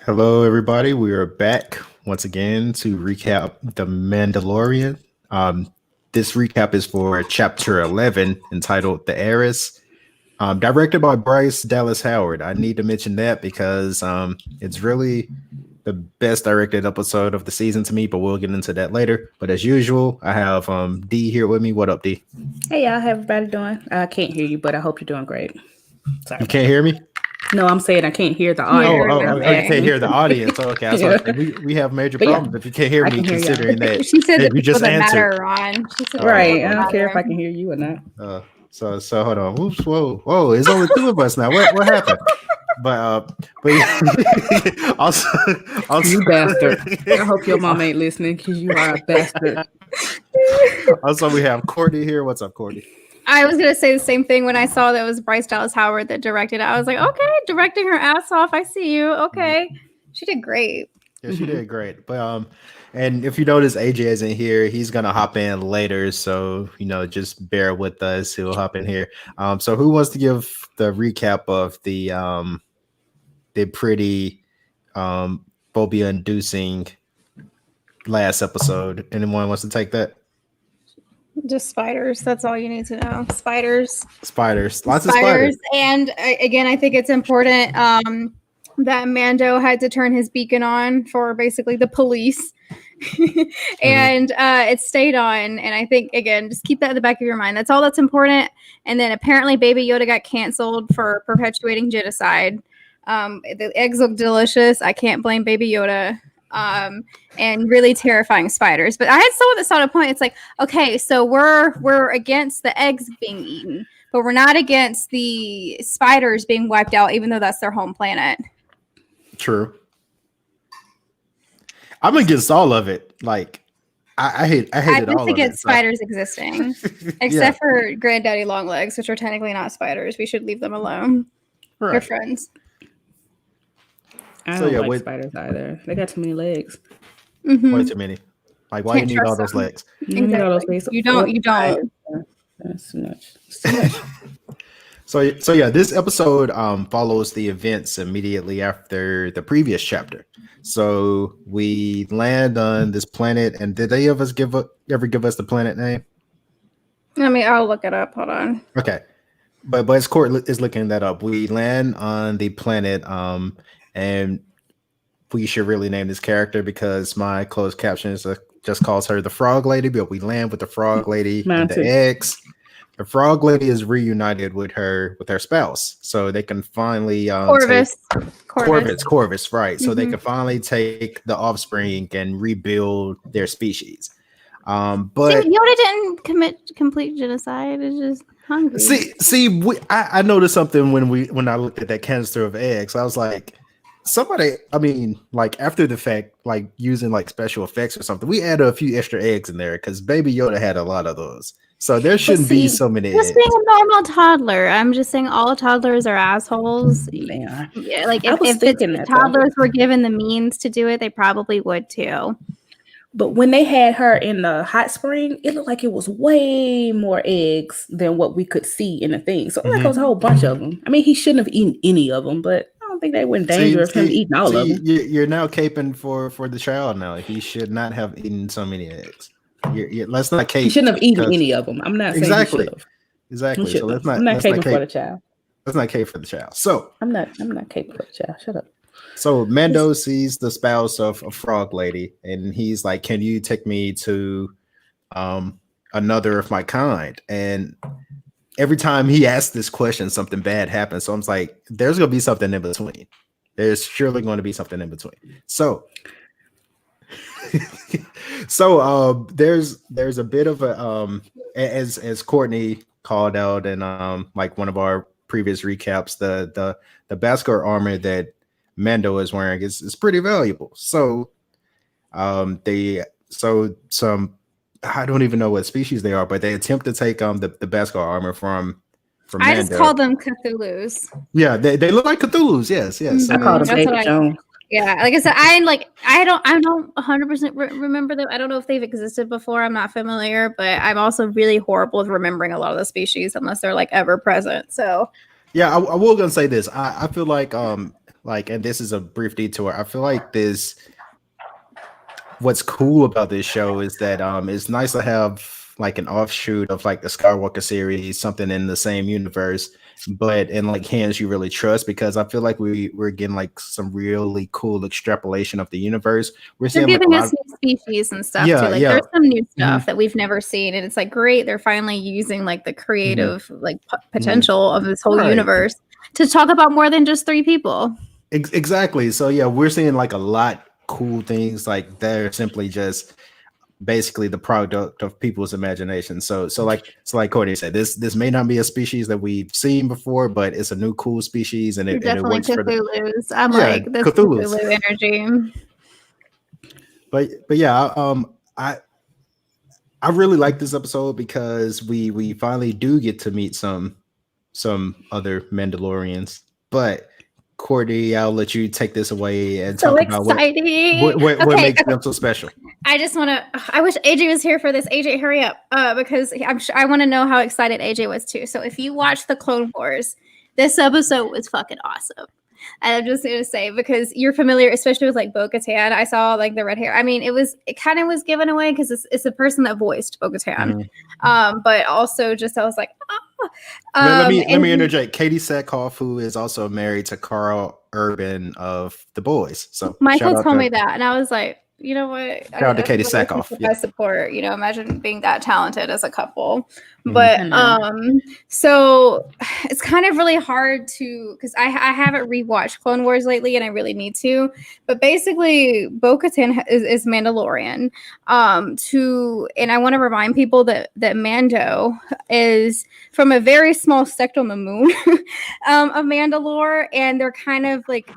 Hello, everybody. We are back once again to recap The Mandalorian. This recap is for Chapter 11, entitled The Heiress, directed by Bryce Dallas Howard. I need to mention that because it's really the best directed episode of the season to me, but we'll get into that later. But as usual, I have D here with me. What up, D? Hey, y'all. How everybody doing? I can't hear you, but I hope you're doing great. Sorry. You can't hear me? No, I'm saying I can't hear the audio. You can't hear the audience. Okay, I Yeah. we have major problems if you can't hear I me, can hear considering that She said you it just doesn't answered. matter, Ron. She said Right. I don't care if I can hear you or not. So hold on. Oops, whoa! It's only two of us now. What happened? But also, You bastard. I hope your mom ain't listening because you are a bastard. Also, we have Courtney here. What's up, Courtney? I was gonna say the same thing when I saw that it was Bryce Dallas Howard that directed it. I was like, okay, directing her ass off. I see you. Okay, she did great. Yeah, she did great. But and if you notice, AJ isn't here. He's gonna hop in later, so just bear with us. He'll hop in here. So who wants to give the recap of the pretty phobia-inducing last episode? Anyone wants to take that? Just spiders. That's all you need to know. Spiders. Lots of spiders. And again, I think it's important that Mando had to turn his beacon on for basically the police. And it stayed on. And I think, again, just keep that in the back of your mind. That's all that's important. And then apparently Baby Yoda got canceled for perpetuating genocide. The eggs look delicious. I can't blame Baby Yoda. And really terrifying spiders. But I had someone that saw a point. It's like, okay, so we're against the eggs being eaten, but we're not against the spiders being wiped out, even though that's their home planet. True. I'm against all of it. Like, I hate it all. I'm against spiders existing, except for Granddaddy Longlegs, which are technically not spiders. We should leave them alone. Right. They're friends. I don't like spiders either. They got too many legs. Way too many. Like, why you need all those legs? You need all those legs. You don't. That's too much. So yeah, this episode follows the events immediately after the previous chapter. So we land on this planet, and did they ever give us the planet name? I mean, I'll look it up. Hold on. Okay, but as Court is looking that up, we land on the planet, and we should really name this character because my closed captions just calls her the Frog Lady, but we land with the Frog Lady and the eggs. The Frog Lady is reunited with her spouse, so they can finally Corvus, right? So they can finally take the offspring and rebuild their species. But Yoda didn't commit complete genocide. It's just hungry. I noticed something when I looked at that canister of eggs. I was like, somebody, I mean, like after the fact, like using like special effects or something, we added a few extra eggs in there because Baby Yoda had a lot of those. So there shouldn't be so many eggs. Just being a normal toddler. I'm just saying all toddlers are assholes. Yeah, like if toddlers were given the means to do it, they probably would too. But when they had her in the hot spring, it looked like it was way more eggs than what we could see in the thing. So like it was a whole bunch of them. I mean, he shouldn't have eaten any of them, but I don't think they were in danger of him eating all of them. You're now caping for the child now. He should not have eaten so many eggs. Let's not cape. He shouldn't have eaten any of them. I'm not saying exactly. He should have. Exactly. So let's not. I'm not caping for the child. Let's not cape for the child. So I'm not caping for the child. Shut up. So Mando sees the spouse of a Frog Lady, and he's like, "Can you take me to another of my kind?" And every time he asks this question, something bad happens. So I'm like, "There's gonna be something in between. There's surely going to be something in between." So. There's a bit of a as Courtney called out in like one of our previous recaps, the Beskar armor that Mando is wearing is pretty valuable. So some I don't even know what species they are, but they attempt to take the Beskar armor from Mando. I just call them Cthulhu's. Yeah, they look like Cthulhu's. Yes. I call them Baby Jones. Yeah, like I said, I don't 100% remember them. I don't know if they've existed before. I'm not familiar, but I'm also really horrible with remembering a lot of the species unless they're like ever present. So yeah, I will gonna say this. I feel like like, and this is a brief detour. I feel like what's cool about this show is that it's nice to have like an offshoot of like the Skywalker series, something in the same universe, but in like hands you really trust, because I feel like we're getting like some really cool extrapolation of the universe. We're They're seeing like a giving lot us new species and stuff Yeah, too. Like yeah. there's some new stuff Mhm. that we've never seen, and it's like great. They're finally using like the creative like Mhm. potential of this whole Right. universe to talk about more than just 3 people. Exactly. So yeah, we're seeing like a lot cool things, like they're simply just basically the product of people's imagination. So like Courtney said, this may not be a species that we've seen before, but it's a new cool species, and They're it definitely works for the Cthulhu's. I'm yeah like this Cthulhu's. Cthulhu energy. But yeah, I really like this episode because we finally do get to meet some other Mandalorians. But Courtney, I'll let you take this away and So talk about what exciting. what Okay, makes them so special. I just want to. I wish AJ was here for this. AJ, hurry up, because I'm sure I want to know how excited AJ was too. So if you watch the Clone Wars, this episode was fucking awesome. And I'm just gonna say, because you're familiar, especially with like Bo-Katan. I saw like the red hair. I mean, it kind of was given away because it's the person that voiced Bo-Katan. But also just I was like, Let me and interject. Katie Sackhoff, who is also married to Carl Urban of The Boys. So Michael told me that, and I was like, you know what? Shout out to Katie really Sackhoff. appreciate Yeah. my support. You know, imagine being that talented as a couple. Mhm. But I know. so it's kind of really hard to, because I haven't rewatched Clone Wars lately, and I really need to. But basically, Bo-Katan is Mandalorian. And I want to remind people that Mando is from a very small sect on the moon of Mandalore, and they're kind of like.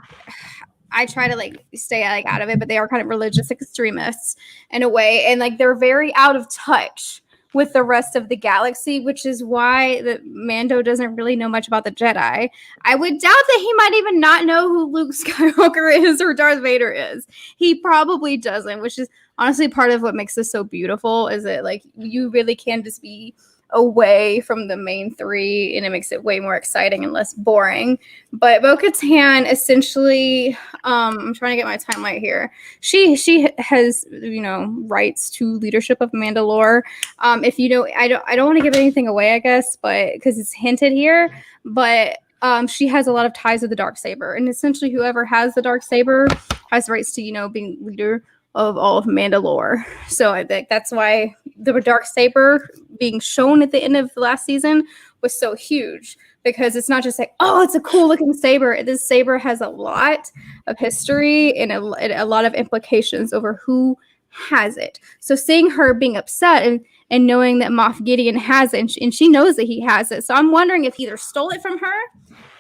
I try to like stay like out of it, but they are kind of religious extremists in a way, and like they're very out of touch with the rest of the galaxy, which is why the Mando doesn't really know much about the Jedi. I would doubt that he might even not know who Luke Skywalker is or Darth Vader is. He probably doesn't, which is honestly part of what makes this so beautiful, is that like you really can just be away from the main 3, and it makes it way more exciting and less boring. But Bo-Katan essentially, I'm trying to get my timeline here. She has, you know, rights to leadership of Mandalore. If you know, I don't want to give anything away, I guess, but because it's hinted here, but she has a lot of ties with the Darksaber, and essentially whoever has the Darksaber has rights to, you know, being leader of all of Mandalore. So I think that's why the Darksaber being shown at the end of the last season was so huge, because it's not just like, oh, it's a cool looking saber. This saber has a lot of history and a lot of implications over who has it. So seeing her being upset and knowing that Moff Gideon has it, and she knows that he has it. So I'm wondering if he either stole it from her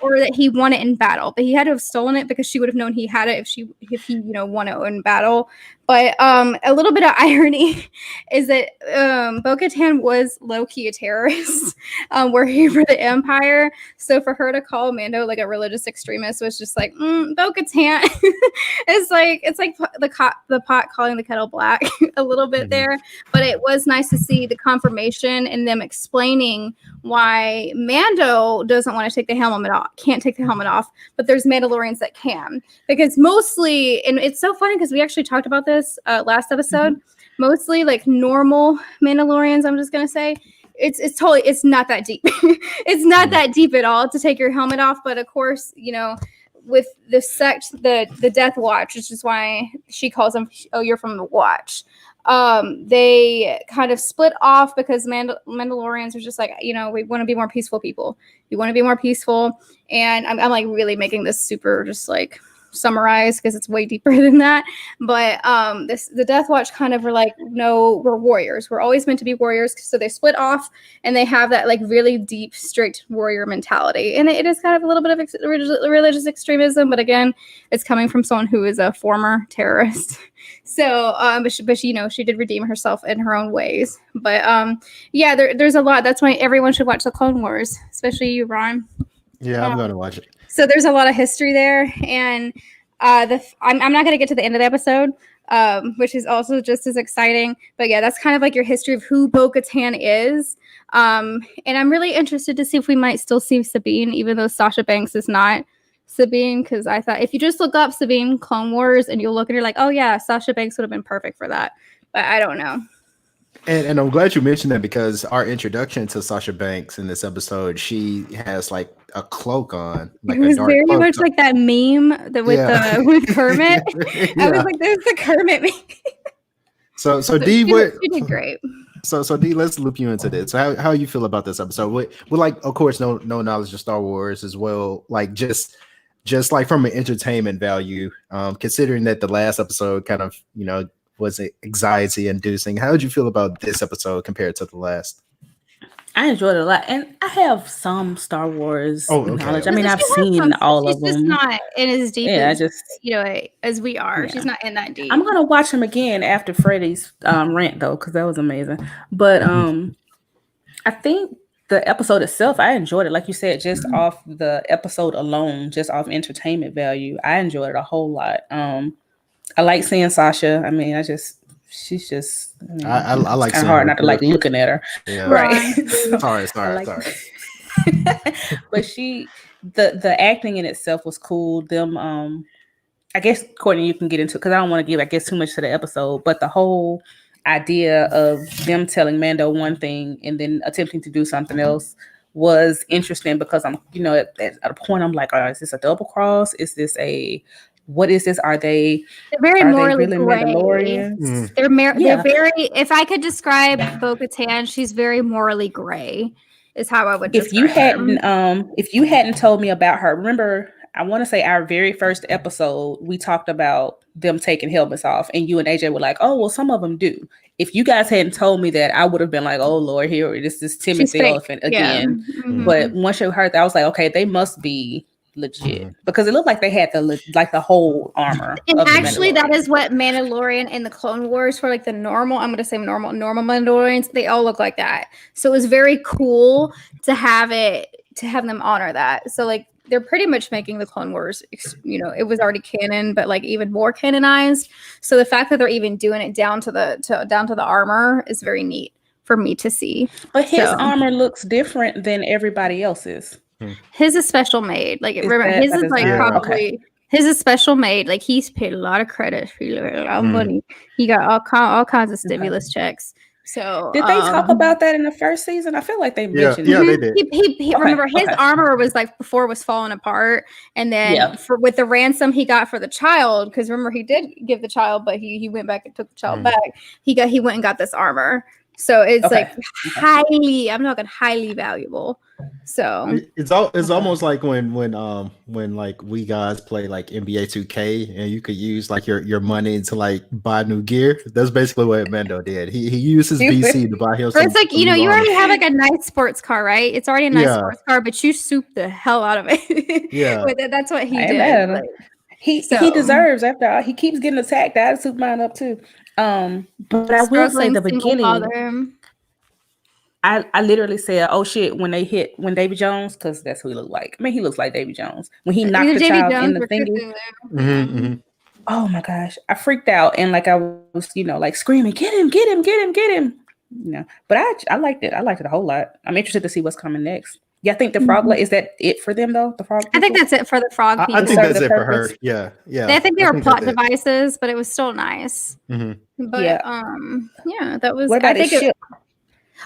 or that he won it in battle. But he had to have stolen it because she would have known he had it if he you know won it in battle. But a little bit of irony is that Bo-Katan was low-key a terrorist, working for the Empire. So for her to call Mando like a religious extremist was just like, Bo-Katan. it's like the pot calling the kettle black a little bit there. But it was nice to see the confirmation and them explaining why Mando doesn't want to take the helmet off, can't take the helmet off, but there's Mandalorians that can. Because mostly, and it's so funny because we actually talked about this last episode, mostly like normal Mandalorians, I'm just gonna say, it's not that deep. It's not that deep at all to take your helmet off. But of course, you know, with the sect, the Death Watch, which is why she calls them, oh, you're from the Watch. They kind of split off because Mandalorians are just like, you know, we want to be more peaceful people. We want to be more peaceful. And I'm like really making this super just like summarized because it's way deeper than that. But the Death Watch kind of were like, no, we're warriors. We're always meant to be warriors. So they split off and they have that like really deep, strict warrior mentality. And it is kind of a little bit of religious extremism. But again, it's coming from someone who is a former terrorist. So, but you know, she did redeem herself in her own ways. But yeah, there's a lot. That's why everyone should watch the Clone Wars, especially you, Ron. Yeah, I'm going to watch it. So there's a lot of history there, and I'm not going to get to the end of the episode, which is also just as exciting. But yeah, that's kind of like your history of who Bo-Katan is. And I'm really interested to see if we might still see Sabine, even though Sasha Banks is not Sabine, because I thought if you just look up Sabine Clone Wars and you look at her like, oh yeah, Sasha Banks would have been perfect for that. But I don't know. And I'm glad you mentioned that because our introduction to Sasha Banks in this episode, she has like a cloak on, like It a was dark very cloak much on. like that meme with Kermit. I was Yeah. like, there's the Kermit meme. So But D, she did great. So D, let's loop you into this. So how you feel about this episode? With like, of course, no knowledge of Star Wars as well. Like just like from an entertainment value, considering that the last episode kind of was anxiety inducing. How did you feel about this episode compared to the last? I enjoyed it a lot, and I have some Star Wars knowledge. I mean, I've seen all of them. She's just not in as deep as as we are. Yeah. She's not in that deep. I'm gonna watch them again after Freddie's rant though, because that was amazing. But I think the episode itself, I enjoyed it. Like you said, just off the episode alone, just off entertainment value, I enjoyed it a whole lot. I like seeing Sasha. I mean, she's just. I like. It's hard not to like looking at her. Yeah. Right. sorry. But the acting in itself was cool. Them, I guess Courtney, you can get into it because I don't want to give, I guess, too much to the episode. But the whole idea of them telling Mando one thing and then attempting to do something else was interesting because I'm, at a point I'm like, is this a double cross? Is this what is this? Are they very morally really gray. Mandalorians? They're very. If I could describe Bo-Katan, she's very morally gray. Is how I would. If you hadn't told me about her, remember, I want to say our very first episode, we talked about them taking helmets off, and you and AJ were like, "Oh, well, some of them do." If you guys hadn't told me that, I would have been like, "Oh Lord, here this is Timothy Elephant again." Yeah. Mm-hmm. But once you heard that, I was like, "Okay, they must be legit," because it looked like they had the whole armor. And actually, that is what Mandalorian and the Clone Wars for, like the normal. I'm going to say normal Mandalorians. They all look like that. So it was very cool to have them honor that. So like they're pretty much making the Clone Wars. It was already canon, but like even more canonized. So the fact that they're even doing it down to the armor is very neat for me to see. But his armor looks different than everybody else's. His is special made. Like remember, his is like probably his is special made. Like he's paid a lot of credit for a lot of money. He got all kinds of stimulus checks. So did they talk about that in the first season? I feel like they mentioned. Yeah, they did. He remember his armor was like before it was falling apart, and then with the ransom he got for the child, because remember he did give the child, but he went back and took the child back. He went and got this armor. So it's like highly, I'm talking highly valuable. So it's almost like when like we guys play like NBA 2K and you could use like your money to like buy new gear. That's basically what Mando did. He used his VC to buy him. It's like you already have like a nice sports car, right? It's already a nice sports car, but you souped the hell out of it. Yeah, that's what he did. Like, he deserves, after all, he keeps getting attacked. I'd soup mine up too. But I will say the beginning. I literally said, "Oh shit!" when Davy Jones, because that's who he looked like. I mean, he looks like Davy Jones when he knocked the child in the thingy. Oh my gosh, I freaked out and like I was, like screaming, "Get him! Get him! Get him! Get him!" But I liked it. I liked it a whole lot. I'm interested to see what's coming next. Yeah, I think the frog. Is that it for them though? The frog. I think that's it for the frog people. I think that's it for her. Yeah. I think they were plot devices, but it was still nice. But that was. What about the ship?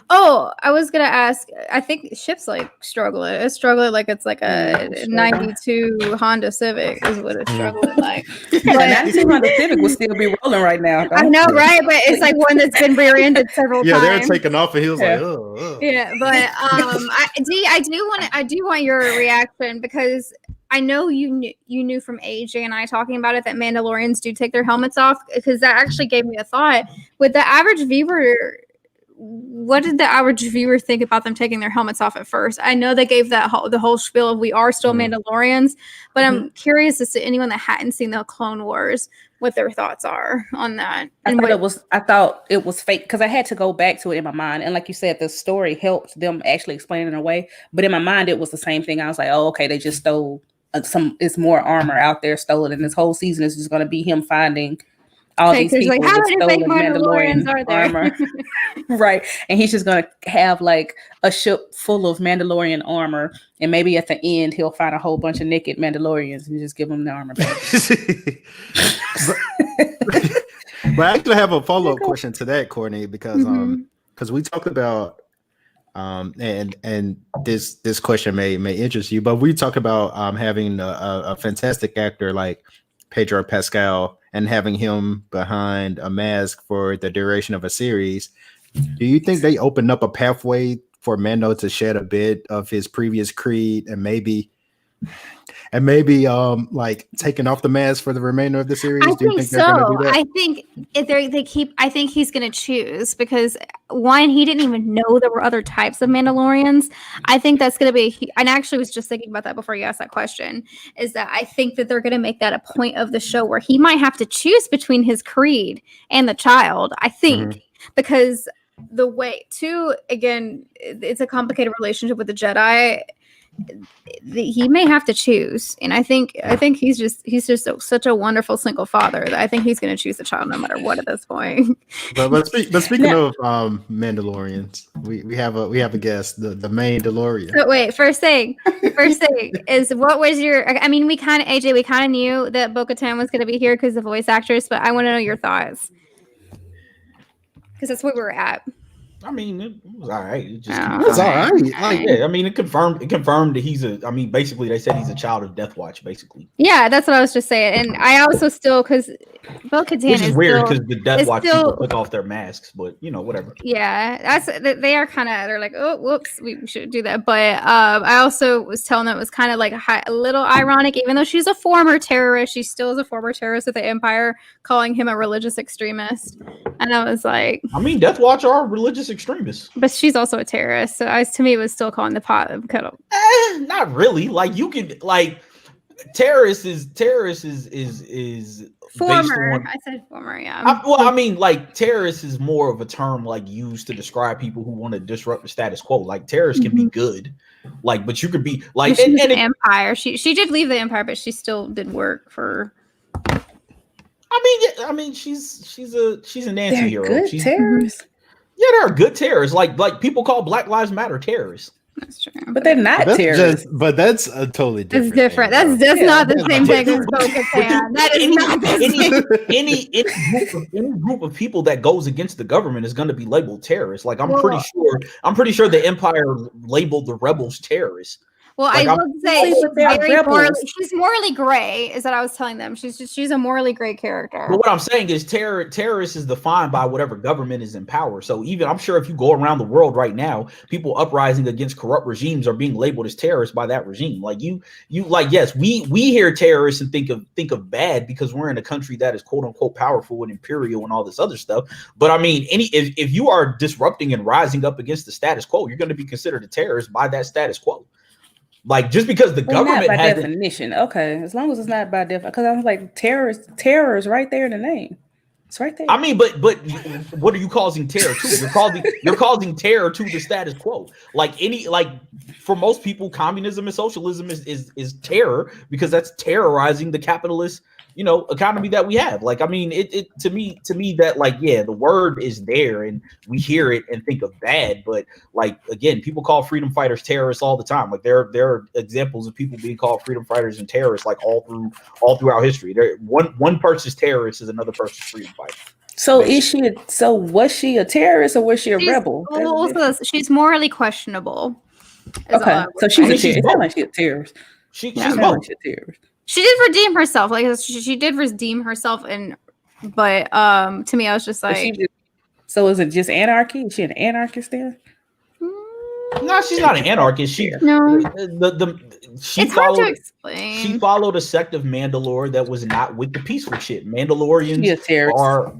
I was gonna ask. I think ship's like struggling. It's struggling like it's like a 92 Honda Civic is what it's struggling like. But 92 Honda Civic would still be rolling right now. I know, right? But it's like one that's been rear-ended several times. Yeah, they're taking off, and he was like, "Oh." Yeah, but I do want your reaction because I know you knew from AJ and I talking about it that Mandalorians do take their helmets off, because that actually gave me a thought. With the average viewer, what did the average viewer think about them taking their helmets off at first? I know they gave the whole spiel of we are still Mandalorians, but I'm curious as to anyone that hadn't seen the Clone Wars, what their thoughts are on that. I thought it was fake because I had to go back to it in my mind. And like you said, the story helped them actually explain it in a way. But in my mind, it was the same thing. I was like, oh, okay, they just stole it's more armor out there stolen. And this whole season is just going to be him finding all these Because people like, how with many fake stolen Mandalorians Mandalorian are there? armor. Right. And he's just going to have like a ship full of Mandalorian armor. And maybe at the end, he'll find a whole bunch of naked Mandalorians and just give them the armor back. But I actually have a follow-up question to that, Courtney, because we talked about and this question may interest you, but we talk about having a fantastic actor like Pedro Pascal and having him behind a mask for the duration of a series. Do you think they opened up a pathway for Mando to shed a bit of his previous creed and maybe like taking off the mask for the remainder of the series? I Do you think think they're gonna so. do that? I think if they keep. I think he's going to choose because one, he didn't even know there were other types of Mandalorians. I think that's going to be. And I actually was just thinking about that before you asked that question. Is that I think that they're going to make that a point of the show where he might have to choose between his creed and the child. I think because the way to again, it's a complicated relationship with the Jedi. He may have to choose, and I think he's just such a wonderful single father that I think he's going to choose the child no matter what at this point. But speaking of Mandalorians, we have a guest, the main DeLorean. So wait, first thing is what was your? I mean, we kind of knew that Bo-Katan was going to be here because the voice actress, but I want to know your thoughts because that's where we were at. I mean, it was all right. It just It's all right. Like, yeah, I mean, it confirmed that he's a. I mean, basically, they said he's a child of Death Watch. Basically, yeah, that's what I was just saying, and I also still because Bo-Katan which is weird because the Death Watch still, people took off their masks, but whatever. Yeah, they are kind of. They're like, oh, whoops, we should do that. But I also was telling them it was kind of like a little ironic, even though she's a former terrorist, she still is a former terrorist of the Empire, calling him a religious extremist, and I was like, I mean, Death Watch are religious extremists, but she's also a terrorist. So to me, it was still calling the pot of kettle. not really. Like you could like terrorist is former. On, I said former. Yeah. I mean, like terrorist is more of a term like used to describe people who want to disrupt the status quo. Like terrorists can be good, like, but you could be like and the Empire. She did leave the Empire, but she still did work for. I mean, she's an anti-hero. Good she's terrorists. Yeah, there are good terrorists. Like people call Black Lives Matter terrorists. That's true, but they're not terrorists. But that's a totally different. It's different. Thing, that's not the same thing as Bo-Katan. That is not the same. Any group of people that goes against the government is going to be labeled terrorists. Like I'm pretty sure the Empire labeled the rebels terrorists. Well, like, I will say she's morally gray, is what I was telling them. She's a morally gray character. But what I'm saying is terrorist is defined by whatever government is in power. So even I'm sure if you go around the world right now, people uprising against corrupt regimes are being labeled as terrorists by that regime. Like you like, yes, we hear terrorists and think of bad because we're in a country that is quote unquote powerful and imperial and all this other stuff. But I mean, if you are disrupting and rising up against the status quo, you're going to be considered a terrorist by that status quo. Like just because the government not by has definition, okay, as long as it's not by definition, because I'm like terror is right there in the name. It's right there. I mean, but what are you causing terror to? You're causing terror to the status quo. Like for most people, communism and socialism is terror because that's terrorizing the capitalist economy that we have. Like, I mean, it to me that like, yeah, the word is there and we hear it and think of bad, but like, again, people call freedom fighters terrorists all the time. Like there are examples of people being called freedom fighters and terrorists like all throughout history. One person's terrorist is another person's freedom fighter. So was she a terrorist or was she a rebel? She's morally questionable. Okay, so she's a terrorist. She's a terrorist. She did redeem herself. Like she did redeem herself, but to me, I was just like, so is it just anarchy? Is she an anarchist then? No, she's not an anarchist. She it's hard to explain. She followed a sect of Mandalore that was not with the peaceful shit. Mandalorians are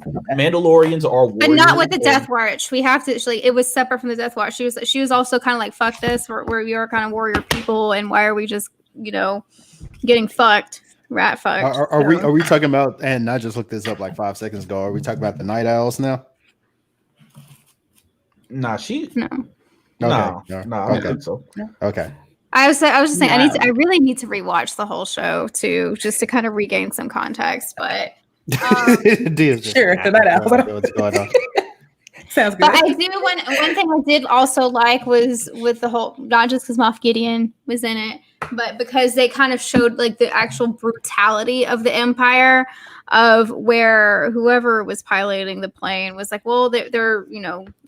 but not with the Death Watch. We have to actually. It was separate from the Death Watch. She was also kind of like, fuck this. Where we are kind of warrior people, and why are we just getting fucked, rat fucked? Are we talking about? And I just looked this up like 5 seconds ago. Are we talking about the Night Owls now? Nah, no. No, I don't think so. Okay. I was just saying I really need to rewatch the whole show too, just to kind of regain some context. But Sure, tonight out. What's going on? Sounds good. But I do one thing I did also like was with the whole, not just because Moff Gideon was in it, but because they kind of showed like the actual brutality of the Empire, of where whoever was piloting the plane was like, well, they're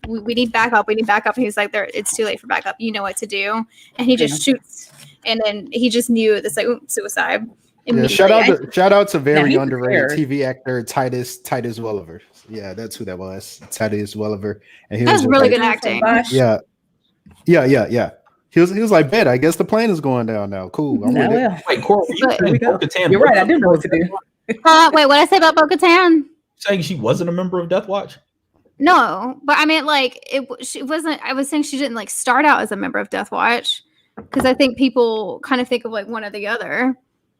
we need backup, and he's like, it's too late for backup, you know what to do, and he just shoots, and then he just knew this like suicide. Yeah, shout out to very he's underrated scared. TV actor Titus Welliver. Yeah, that's who that was. Titus Welliver, and he That was was really like, good acting. Yeah. He was like, bet. I guess the plane is going down now. Cool. I'm with it. Wait, Cora, There we go. You're right. I do know what to do. Wait, what I say about Bo-Katan? Saying she wasn't a member of Death Watch? No, but I meant like she wasn't. I was saying she didn't like start out as a member of Death Watch, because I think people kind of think of like one or the other.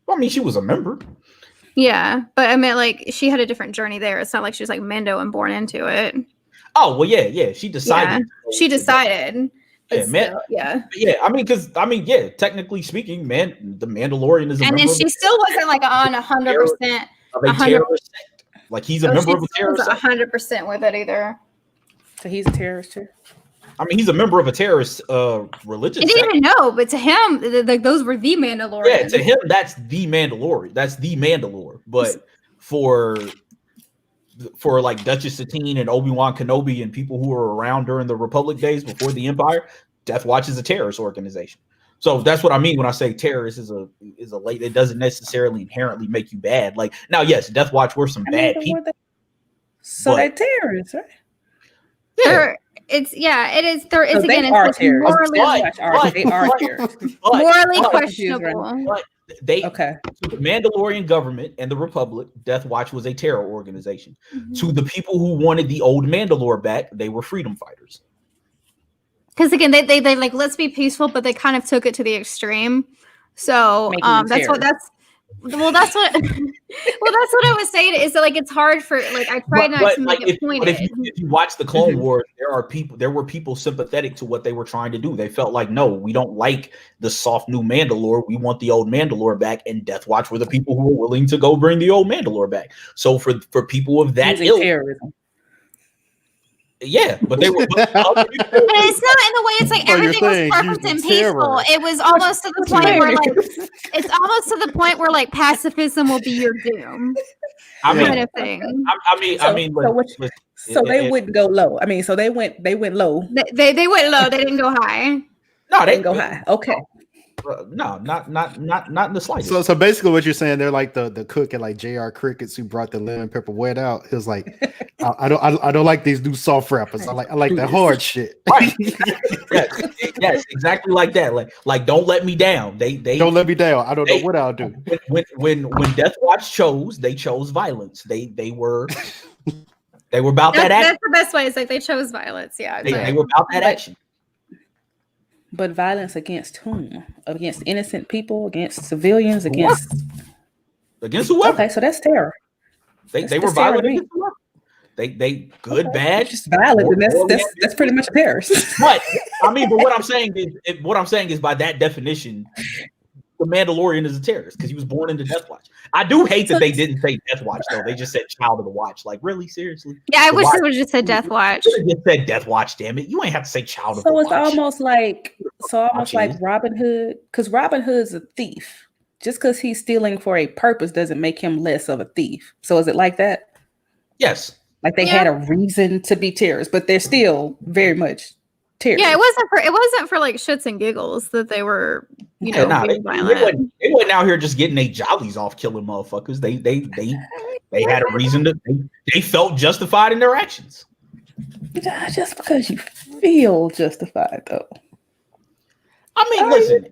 Well, I mean, she was a member. Yeah, but I meant like she had a different journey there. It's not like she was like Mando and born into it. Oh well, yeah. She decided. Yeah, she decided. Yeah, man. Yeah. Yeah. Technically speaking, the Mandalorian is a and member. then she still wasn't like on 100%. Of a terrorist sect. Like he's a member of a terrorist sect. 100% with it either. So he's a terrorist too. I mean, he's a member of a terrorist religious. He didn't even know, but to him, like those were the Mandalorians. Yeah, to him, that's the Mandalorian. That's the Mandalore. But for like Duchess Satine and Obi-Wan Kenobi and people who were around during the Republic days before the Empire, Death Watch is a terrorist organization. So that's what I mean when I say terrorist is a late. It doesn't necessarily inherently make you bad. Like now, yes, Death Watch were some bad people. So they're terrorists, right? Yeah. It is. It's they again. are It's terrorists. morally, They are terrorists. morally questionable. But to the Mandalorian government and the Republic, Death Watch was a terror organization. Mm-hmm. To the people who wanted the old Mandalore back, they were freedom fighters. Because again, they like, let's be peaceful, but they kind of took it to the extreme. So that's what I was saying is that like it's hard for like I tried not to make it pointed. But if you watch the Clone Wars, there were people sympathetic to what they were trying to do. They felt like, no, we don't like the soft new Mandalore. We want the old Mandalore back. And Death Watch were the people who were willing to go bring the old Mandalore back. So for people of that ilk, terrorism. Yeah, but they were. But it's not in the way it's like everything was perfect and peaceful. It was almost to the point where like it's almost to the point where like pacifism will be your doom. Kind of thing. So they wouldn't go low. I mean, so they went low. They went low. They didn't go high. No, they didn't go high. Okay. No, not in the slightest. So basically, what you're saying, they're like the cook at like J.R. Crickets who brought the lemon pepper wet out. He was like, I don't like these new soft rappers. I like that hard shit. Right. yes, exactly like that. Like don't let me down. They don't let me down. I don't know what I'll do. When Death Watch chose violence. They were about that action. That's the best way. It's like they chose violence. Yeah, they were about that action. But violence against whom? Against innocent people? Against civilians? Against whoever? Okay, so that's terror. They were violent against whoever. They good, bad, just violent, and that's pretty much a terrorist. But I mean, but what I'm saying is by that definition, the Mandalorian is a terrorist because he was born into Death Watch. I do hate that they didn't say Death Watch though. They just said Child of the Watch. Like, really, seriously? Yeah, I wish they would have just said Death Watch. They just said Death Watch. Damn it, you ain't have to say Child of the Watch. So it's almost like Robin Hood, because Robin Hood's a thief. Just because he's stealing for a purpose doesn't make him less of a thief. So is it like that? Yes. Like they had a reason to be terrorists, but they're still very much terrorists. Yeah, it wasn't for like shits and giggles that they were, being violent. They wasn't out here just getting their jollies off killing motherfuckers. They had a reason to. They felt justified in their actions. Just because you feel justified, though. I mean, listen.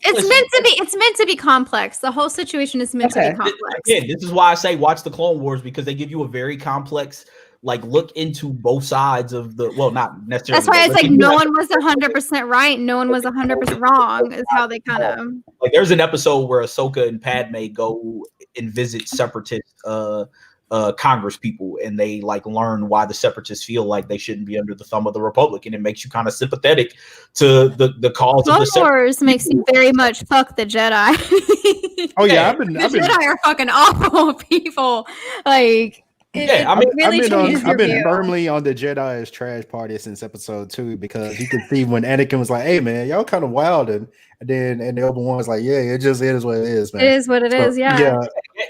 It's meant to be complex. The whole situation is meant to be complex. Again, this is why I say watch the Clone Wars, because they give you a very complex, like, look into both sides of the. Well, not necessarily. That's why it's like no one was 100% right, no one was 100% wrong. Is how they kind of. Like, there's an episode where Ahsoka and Padme go and visit separatist Congress people, and they like learn why the separatists feel like they shouldn't be under the thumb of the Republic, and it makes you kind of sympathetic to the cause of the Clone Wars makes you very much fuck the Jedi. Oh yeah, The Jedi are fucking awful people. Like, Yeah, I mean, really changes your I've been view. firmly on the Jedi's trash party since episode 2 because you could see when Anakin was like, "Hey man, y'all kind of wild," and the Obi-Wan was like, "Yeah, it just is what it is, man." It is what it So, is. Yeah.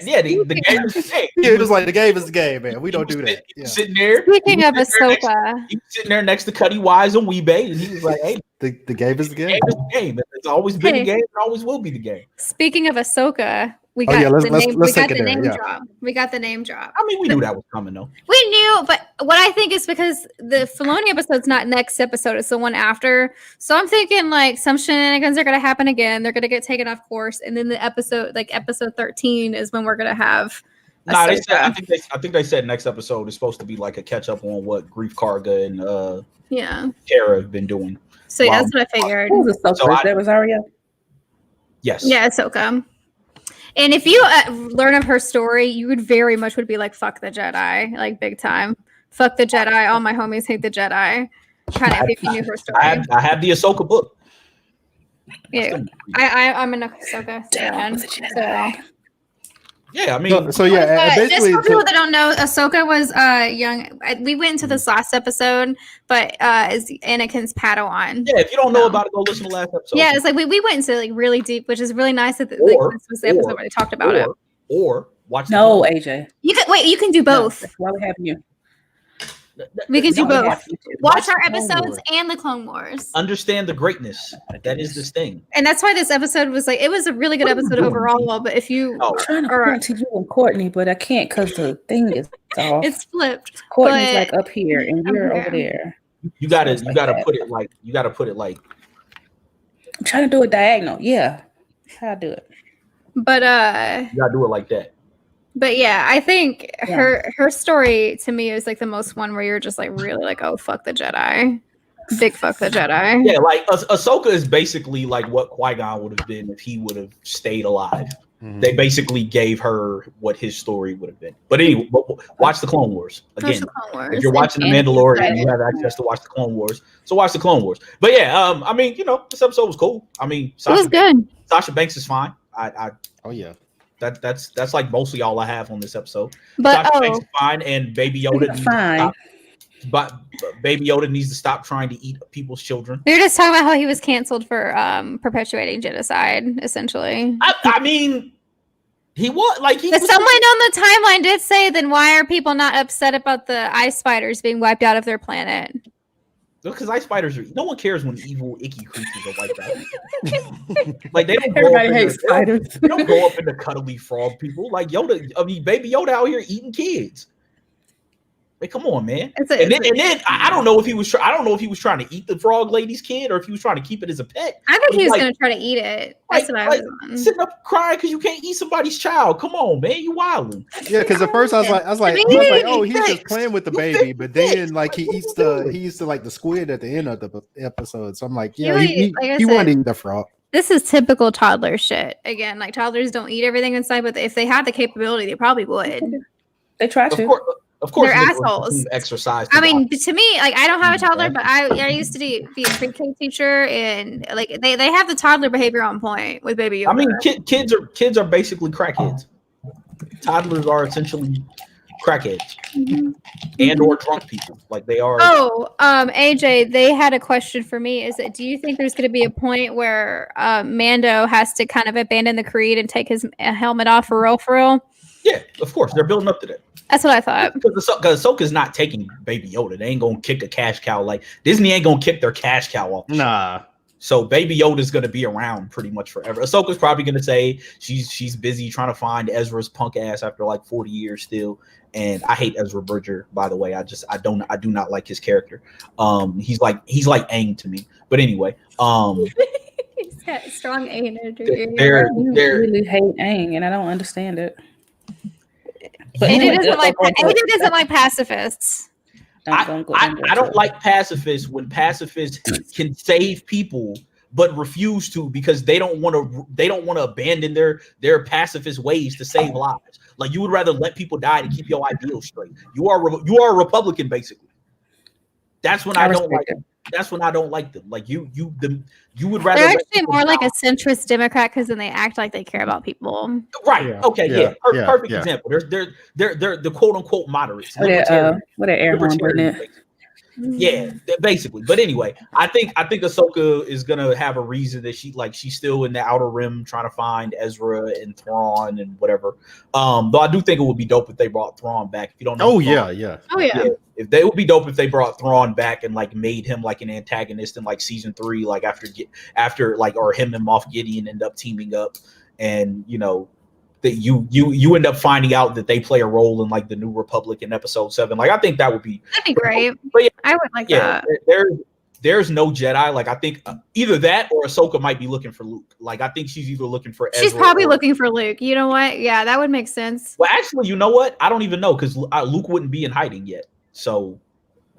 yeah, the game is the game. Yeah, it was like the game is the game, man. We don't do that. He Yeah. was sitting there. Speaking of he was sitting there Ahsoka, he was sitting there next to Cuddy Wise and Weebay, and he was like, "Hey, The game is the the game. game is the game. It's always been Hey. the game. It always will be the game." speaking of Ahsoka, we Oh, got yeah, let's- the let's- name. let's We got take it the there, name yeah. drop. We got the name drop. I mean, we knew that was coming though. We knew, but what I think is because the Filoni episode's not next episode; it's the one after. So I'm thinking like some shenanigans are gonna happen again. They're gonna get taken off course, and then the episode, like episode 13, is when we're gonna have. Nah, they said. Ahsoka. I think they said next episode is supposed to be like a catch up on what Grief Karga and Yeah. Tara have been doing. So yeah, Wow. that's what I figured. Who was Ahsoka? So I- That was Arya. Yes. Yeah, Ahsoka. And if you learn of her story, you would very much would be like, "Fuck the Jedi," like big time. Fuck the Jedi. All my homies hate the Jedi. Kind of if you knew her story. I have the Ahsoka book. Yeah, I'm an Ahsoka fan. was a Jedi. So. Yeah, I mean, So yeah, Just basically, for people that don't know, Ahsoka was young. We went into this last episode, but is Anakin's Padawan. yeah. If you don't know No. about it, go listen to last episode. Yeah, it's like we went into like really deep, which is really nice that Or- this was the episode where they talked about it. Or watch. the No, movie. AJ. You can wait. You can do No, both. that's why we have you. We can do That's why we both. have you too. Watch our the Clone episodes Wars. and the Clone Wars. Understand the greatness that is this thing. And that's why this episode was like, it was a really good What are you episode doing, overall. But if you, Oh, I'm trying to All right. point to you and Courtney, but I can't because the thing is off. it's flipped. Courtney's but- like up here and you're Okay. over there. you gotta Like that. put it like I'm trying to do it diagonal. Yeah. How I do it. But you gotta do it like that. But yeah, I think Yeah. her story to me is like the most one where you're just like really like, oh fuck the Jedi, big fuck the Jedi. Yeah, like Ahsoka is basically like what Qui-Gon would have been if he would have stayed alive. Mhm. They basically gave her what his story would have been. But anyway, watch the Clone Wars Watch again. the Clone Wars. If you're watching The And- Mandalorian, you have access to watch the Clone Wars. So watch the Clone Wars. But yeah, I mean, this episode was cool. I mean, It was good. Sasha Banks is fine. Oh yeah. That's like mostly all I have on this episode. But Sasha Banks is fine, and Baby Yoda needs to Fine. stop. But Baby Yoda needs to stop trying to eat people's children. they were just talking about how he was canceled for perpetuating genocide, essentially. I mean, he was like he But was someone on the timeline did say, then why are people not upset about the ice spiders being wiped out of their planet? because ice spiders are. No one cares when evil, icky creatures are wiped out. Like they don't. Everybody go up hates in the, spiders. they don't go up into cuddly frog people like Yoda. I mean, Baby Yoda out here eating kids. Like, come on, man. And then I don't know if he was. I don't know if he was trying to eat the frog lady's kid or if he was trying to keep it as a pet. I think he was Like- going to try to eat it. That's what I was on. Sitting up crying because you can't eat somebody's child. Come on, man, you wilding. Yeah, because at first I was like, oh, he's just playing with the baby, but then like he eats the like the squid at the end of the episode. So I'm like, yeah, he Like I wanted said, to eat the frog. This is typical toddler shit. Again, like toddlers don't eat everything inside, but if they had the capability, they probably would. They try to. Of course, They're they go assholes. to exercise. I mean, to me, like I don't have a Yeah. toddler, but I used to be a pre-K teacher, and like they have the toddler behavior on point with Baby Yoda. I mean, kids are basically crackheads. Toddlers are essentially crackheads and or drunk people. Like they are. Oh, AJ, they had a question for me. Is that do you think there's going to be a point where Mando has to kind of abandon the creed and take his helmet off for real? For real? Yeah, of course they're building up to that. That's what I thought. Because Ahsoka's not taking Baby Yoda. They ain't gonna kick a cash cow. Like Disney ain't gonna kick their cash cow off. Nah. So Baby Yoda's gonna be around pretty much forever. Ahsoka's probably gonna say she's busy trying to find Ezra's punk ass after like 40 years still. And I hate Ezra Bridger, by the way. I do not like his character. He's like Aang to me. But anyway, He's got strong A energy. they're I really hate Aang, and I don't understand it. But AJ anyway, doesn't like pacifists. don't go into I don't it. like pacifists when pacifists can save people but refuse to because they don't want to abandon their pacifist ways to save lives. Like you would rather let people die to keep your ideals straight. You are a Republican basically. That's when I don't like respect it. that's when I don't like them. Like you would rather. They're let actually people more like die. a centrist Democrat because then they act like they care about people. Right. Yeah, Okay. yeah, yeah, Perfect yeah. example. They're the quote unquote moderates. What that air horn button Libertarians, at? basically. Yeah, basically. But anyway, I think Ahsoka is gonna have a reason that she's still in the Outer Rim trying to find Ezra and Thrawn and whatever. Though I do think it would be dope if they brought Thrawn back. If you don't know, Oh Thrawn, yeah. Oh yeah. if they would be dope if they brought Thrawn back and like made him like an antagonist in like season 3, like after like or him and Moff Gideon end up teaming up, and you know that you end up finding out that they play a role in like the New Republic in episode 7. Like I think that would be That'd be great. But yeah, I would like that. there's no Jedi. Like I think either that or Ahsoka might be looking for Luke. Like I think she's either looking for She's Ezra probably or, looking for Luke. You know what? Yeah, that would make sense. Well, actually, you know what? I don't even know because Luke wouldn't be in hiding yet. So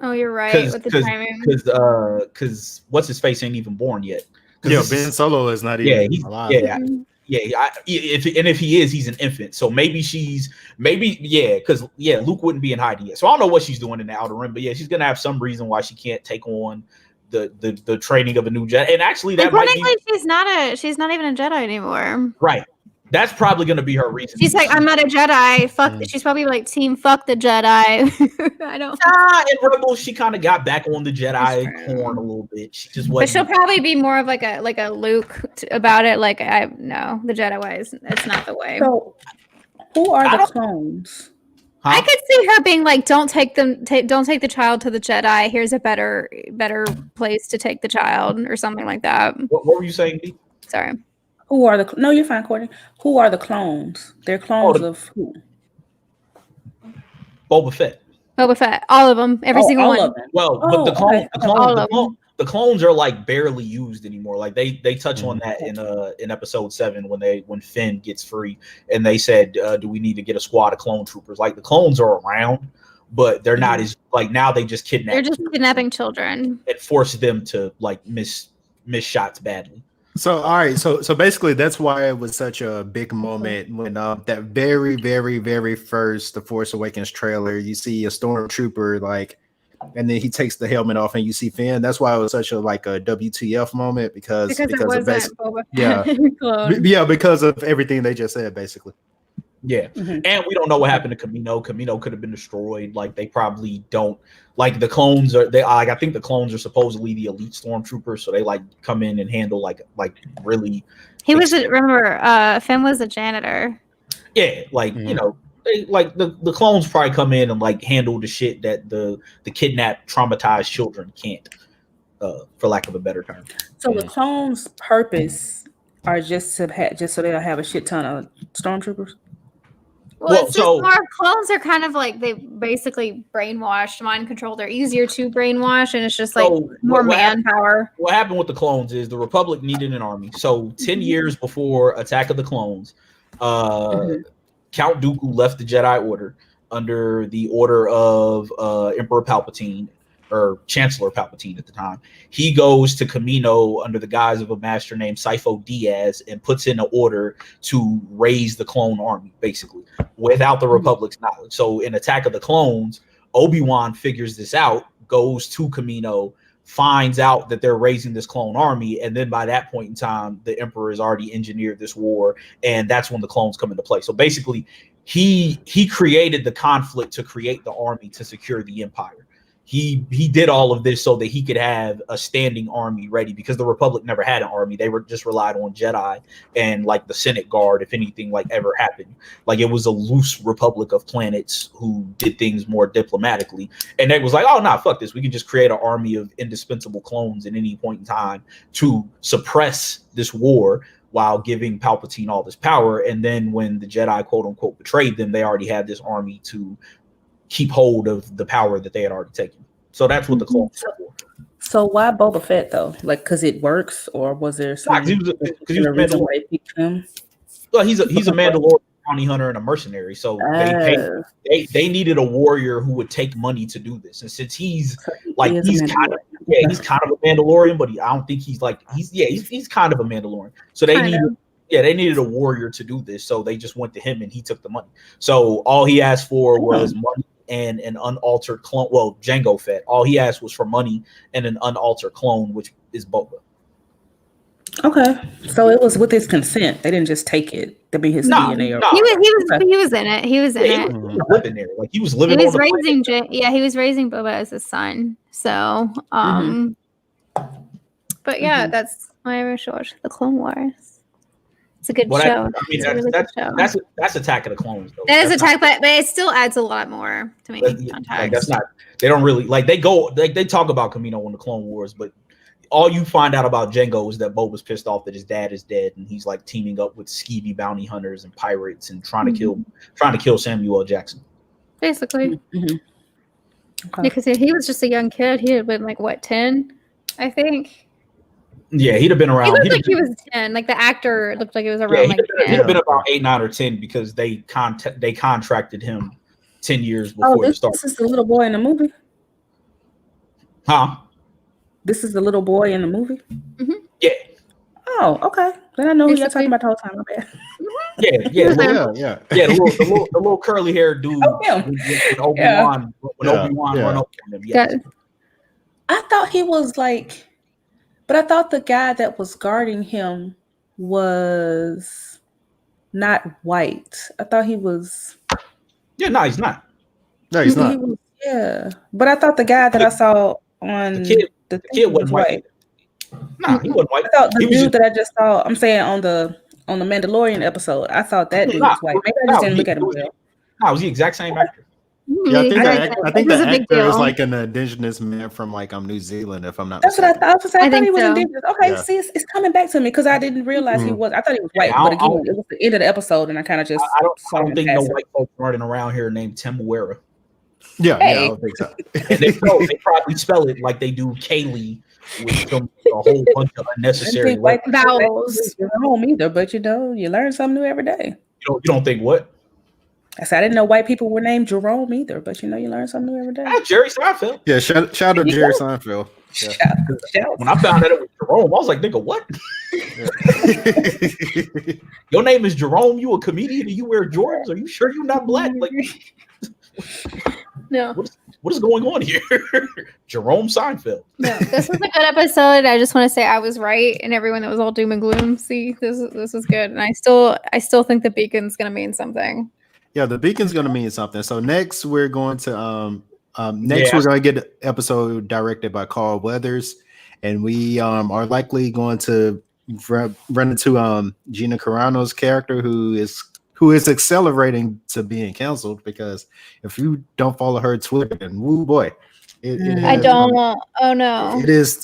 Oh, you're right with the timing. because what's his face ain't even born yet. Yeah, Ben Solo is not Yeah, even he's alive. if he is, he's an infant. So maybe because Luke wouldn't be in hiding yet. So I don't know what she's doing in the Outer Rim, but yeah, she's gonna have some reason why she can't take on the training of a new Jedi. And actually, that might be she's not even a Jedi anymore. right. That's probably gonna be her reason. She's like, I'm not a Jedi. Fuck. She's probably like, team fuck the Jedi. I don't. In Rebels, she kind of got back on the Jedi horn a little bit. She just But wasn't. she'll probably be more of like a Luke about it. Like the Jedi way it's not the way. So, who are the clones? I could see her being like, don't take the child to the Jedi. Here's a better place to take the child, or something like that. What were you saying, Dee? Sorry. Who are the? No, you're fine, Courtney. Who are the clones? They're clones of who? Boba Fett. Boba Fett. All of them. Every single one. Of them. Well, but All the clones are like barely used anymore. Like they touch on that in episode 7 when Finn gets free and they said, do we need to get a squad of clone troopers? Like the clones are around, but they're not as like now they just kidnap. They're just kidnapping children. It forced them to like miss shots badly. So all right, so basically that's why it was such a big moment when that very, very, very first The Force Awakens trailer, you see a stormtrooper like, and then he takes the helmet off and you see Finn. That's why it was such a WTF moment because it wasn't Boba Fett. yeah, because of everything they just said basically. Yeah, and we don't know what happened to Kamino. Kamino could have been destroyed. Like they probably don't. Like the clones are. They like I think the clones are supposedly the elite stormtroopers, so they like come in and handle like really. He was remember Finn was a janitor. Yeah, like you know, like the clones probably come in and like handle the shit that the kidnapped, traumatized children can't, for lack of a better term. So the clones' purpose are just so they'll have a shit ton of stormtroopers. Well, it's just more clones are kind of like they basically brainwashed, mind control. They're easier to brainwash, and it's just like more manpower. What happened with the clones is the Republic needed an army. So 10 years before Attack of the Clones, Count Dooku left the Jedi Order under the order of Emperor Palpatine, or Chancellor Palpatine at the time. He goes to Kamino under the guise of a master named Sifo Dyas and puts in an order to raise the clone army, basically, without the Republic's knowledge. So in Attack of the Clones, Obi-Wan figures this out, goes to Kamino, finds out that they're raising this clone army, and then by that point in time, the Emperor has already engineered this war, and that's when the clones come into play. So basically, he created the conflict to create the army to secure the Empire. He did all of this so that he could have a standing army ready, because the Republic never had an army. They were just relied on Jedi and like the Senate Guard if anything like ever happened. Like it was a loose Republic of planets who did things more diplomatically. And they was like, oh nah, fuck this. We can just create an army of indispensable clones at any point in time to suppress this war while giving Palpatine all this power. And then when the Jedi quote unquote betrayed them, they already had this army to keep hold of the power that they had already taken. So that's what the clones are for. So why Boba Fett though? Like because it works, or was there some reason why they picked him? Well, he's a Mandalorian bounty hunter and a mercenary, so they needed a warrior who would take money to do this. And since he's kind of a Mandalorian, but I don't think he's kind of a Mandalorian. So they needed a warrior to do this, so they just went to him and he took the money. So all he asked for was money and an unaltered clone. Well, Jango Fett. All he asked was for money and an unaltered clone, which is Boba. Okay, so it was with his consent. They didn't just take it to be his DNA. No. He was in it. He was in it. He was living there. Like he was living. He was on the raising. planet. He was raising Boba as his son. So, but yeah, that's why I wish I watched the Clone Wars. It's a good show. It's a really good show. That's Attack of the Clones. Though. That is Attack, but it still adds a lot more to me. Like, that's not. They don't really like. They go. They talk about Kamino in the Clone Wars, but all you find out about Jango is that Boba's pissed off that his dad is dead, and he's like teaming up with skeevy bounty hunters and pirates and trying to kill Samuel L. Jackson. Basically, because he was just a young kid. He had been like what 10, I think. Yeah, he'd have been around. He looked like he was 10. Like the actor looked like he was around. He'd have been about 8, 9, or 10 because they contracted him 10 years before the start. This is the little boy in the movie. Huh? This is the little boy in the movie. Mm-hmm. Yeah. Oh, okay. Then I know who you're talking about the whole time. Okay. Yeah. The little curly haired dude with Obi-Wan. When Obi-Wan run up on him. Yes. I thought he was like. But I thought the guy that was guarding him was not white. I thought he was. Yeah, no, he's not. No, he's not. But I thought the guy that I saw on the kid wasn't white. No, he wasn't white. I thought the dude that I just saw. I'm saying on the Mandalorian episode. I thought that dude was white. Maybe I just didn't look at him well. No, it was the exact same actor. Yeah, I think the actor is like an indigenous man from like New Zealand, if I'm not mistaken. That's what I thought. I thought he was indigenous. Okay, yeah. See, it's coming back to me because I didn't realize he was. I thought he was white, but again, it was the end of the episode, and I kind of just. I don't think no white folks running around here named Temuera. Yeah, I don't think so. And they probably spell it like they do Kaylee with a whole bunch of unnecessary vowels. You don't either, but you learn something new every day. You don't think what? I said I didn't know white people were named Jerome either, but you learn something new every day. Jerry Seinfeld. Yeah, shout out to Jerry Seinfeld. Yeah. When I found out it was Jerome, I was like, nigga, what? Your name is Jerome, you a comedian and you wear Jordans? Are you sure you're not black? Like, no. What is going on here? Jerome Seinfeld. No, this was a good episode. I just want to say I was right, and everyone that was all doom and gloom. See, this was good, and I still think the beacon's gonna mean something. Yeah, the beacon's going to mean something. So next we're going to we're going to get an episode directed by Carl Weathers, and we are likely going to run into Gina Carano's character who is accelerating to being canceled, because if you don't follow her Twitter, then woo boy. I don't want. Oh no! It is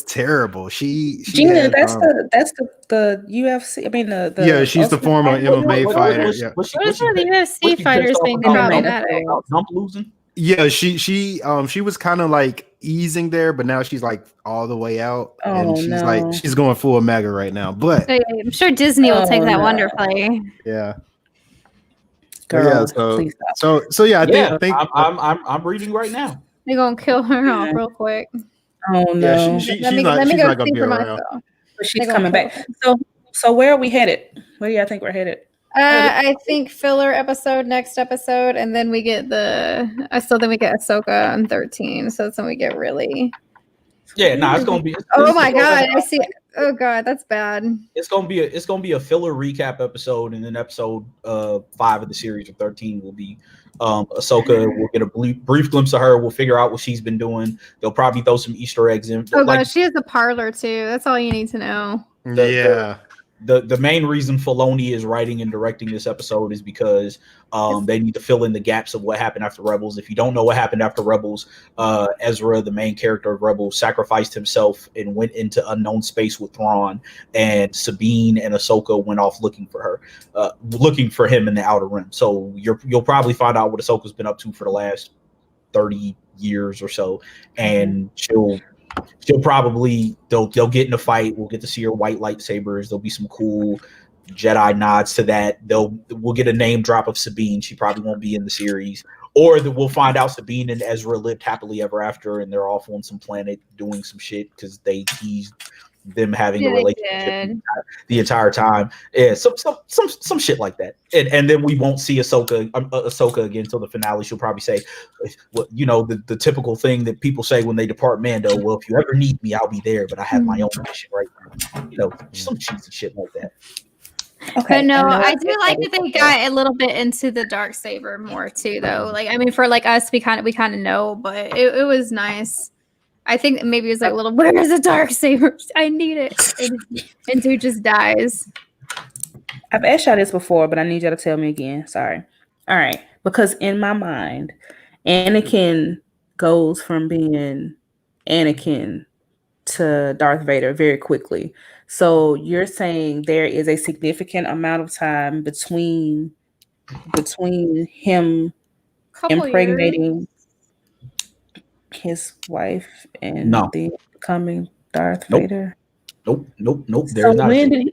terrible. Gina, that's the UFC. I mean she's the former MMA fighter. Yeah. What is the UFC fighters being problematic? Dump losing. Yeah, she was kind of like easing there, but now she's like all the way out, and she's going full MAGA right now. But I'm sure Disney will take that wonderfully. Yeah. Girl, so yeah, I think I'm reading right now. They're gonna kill her off real quick. Oh no! Yeah, she's not gonna be around. But she's coming back. So where are we headed? Where do y'all think we're headed? I think filler episode next episode, and then we get I still think we get Ahsoka on 13. So that's when we get really. Yeah, it's gonna be. Oh my god! I see. Oh god, that's bad. It's gonna be a filler recap episode, and then episode 5 of the series of 13 will be Ahsoka. We'll get a brief glimpse of her. We'll figure out what she's been doing. They'll probably throw some Easter eggs in. Oh god, she has a parlor too. That's all you need to know. The main reason Filoni is writing and directing this episode is because they need to fill in the gaps of what happened after Rebels. If you don't know what happened after Rebels, Ezra, the main character of Rebels, sacrificed himself and went into unknown space with Thrawn, and Sabine and Ahsoka went off looking for him in the Outer Rim. So you'll probably find out what Ahsoka's been up to for the last 30 years or so, and she'll probably they'll get in a fight. We'll get to see her white lightsabers. There'll be some cool Jedi nods to that. We'll get a name drop of Sabine. She probably won't be in the series, or that we'll find out Sabine and Ezra lived happily ever after, and they're off on some planet doing some shit because they teased them having a they relationship did. the entire time. Yeah, some shit like that. And then we won't see Ahsoka again until the finale. She'll probably say, well, you know, the typical thing that people say when they depart Mando. Well, if you ever need me, I'll be there, but I have my own mission right now. You know, some cheesy shit like that. Okay, But no, I said do like that they got a little bit into the dark saber more too, though. Like, I mean, for like us, we kind of know, but it was nice. I think maybe it was like a little, where is the dark saber? I need it. And dude just dies. I've asked y'all this before, but I need y'all to tell me again. Sorry. All right, because in my mind, Anakin goes from being Anakin to Darth Vader very quickly. So you're saying there is a significant amount of time between him impregnating his wife and then becoming Darth Vader? Nope. So when did he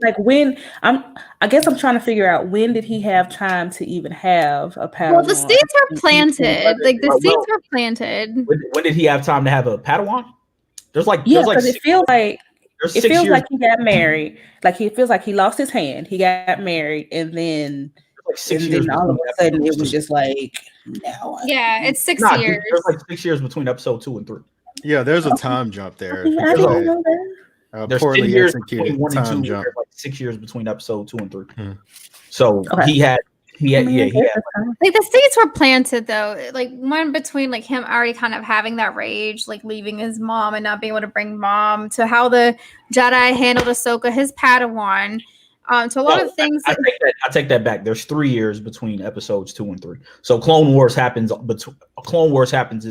I guess I'm trying to figure out, when did he have time to even have a Padawan? Well, the seeds were planted. Like the seeds were planted. When did he have time to have a Padawan? Because it feels like he got married. Like he feels like he lost his hand. He got married, and then all of a sudden it was just like, now. Yeah, it's 6 years. There's like 6 years between episode 2 and 3. Yeah, there's a time jump there. I didn't know that. There's Poorly 10 years executed between 1 and 2. time jump. There's like 6 years between episode 2 and 3. So he had like the seeds were planted though, like one between like him already kind of having that rage, like leaving his mom and not being able to bring mom, to how the Jedi handled Ahsoka, his Padawan, to a lot of things. I take that back. There's 3 years between episodes 2 and 3. So Clone Wars happens in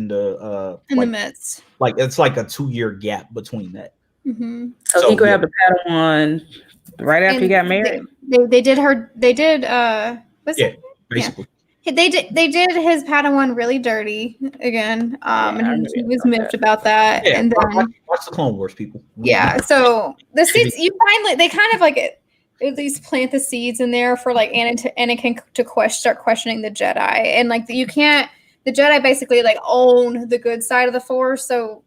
the the midst. Like it's like a 2-year gap between that. Mm-hmm. So he grabbed the Padawan right after he got married. They did basically. Yeah. They did his Padawan really dirty again, and he was miffed about that. Yeah, and then watch the Clone Wars, people. Yeah, so the seeds they kind of like at least plant the seeds in there for like Anakin to start questioning the Jedi, and like the Jedi basically like own the good side of the Force, so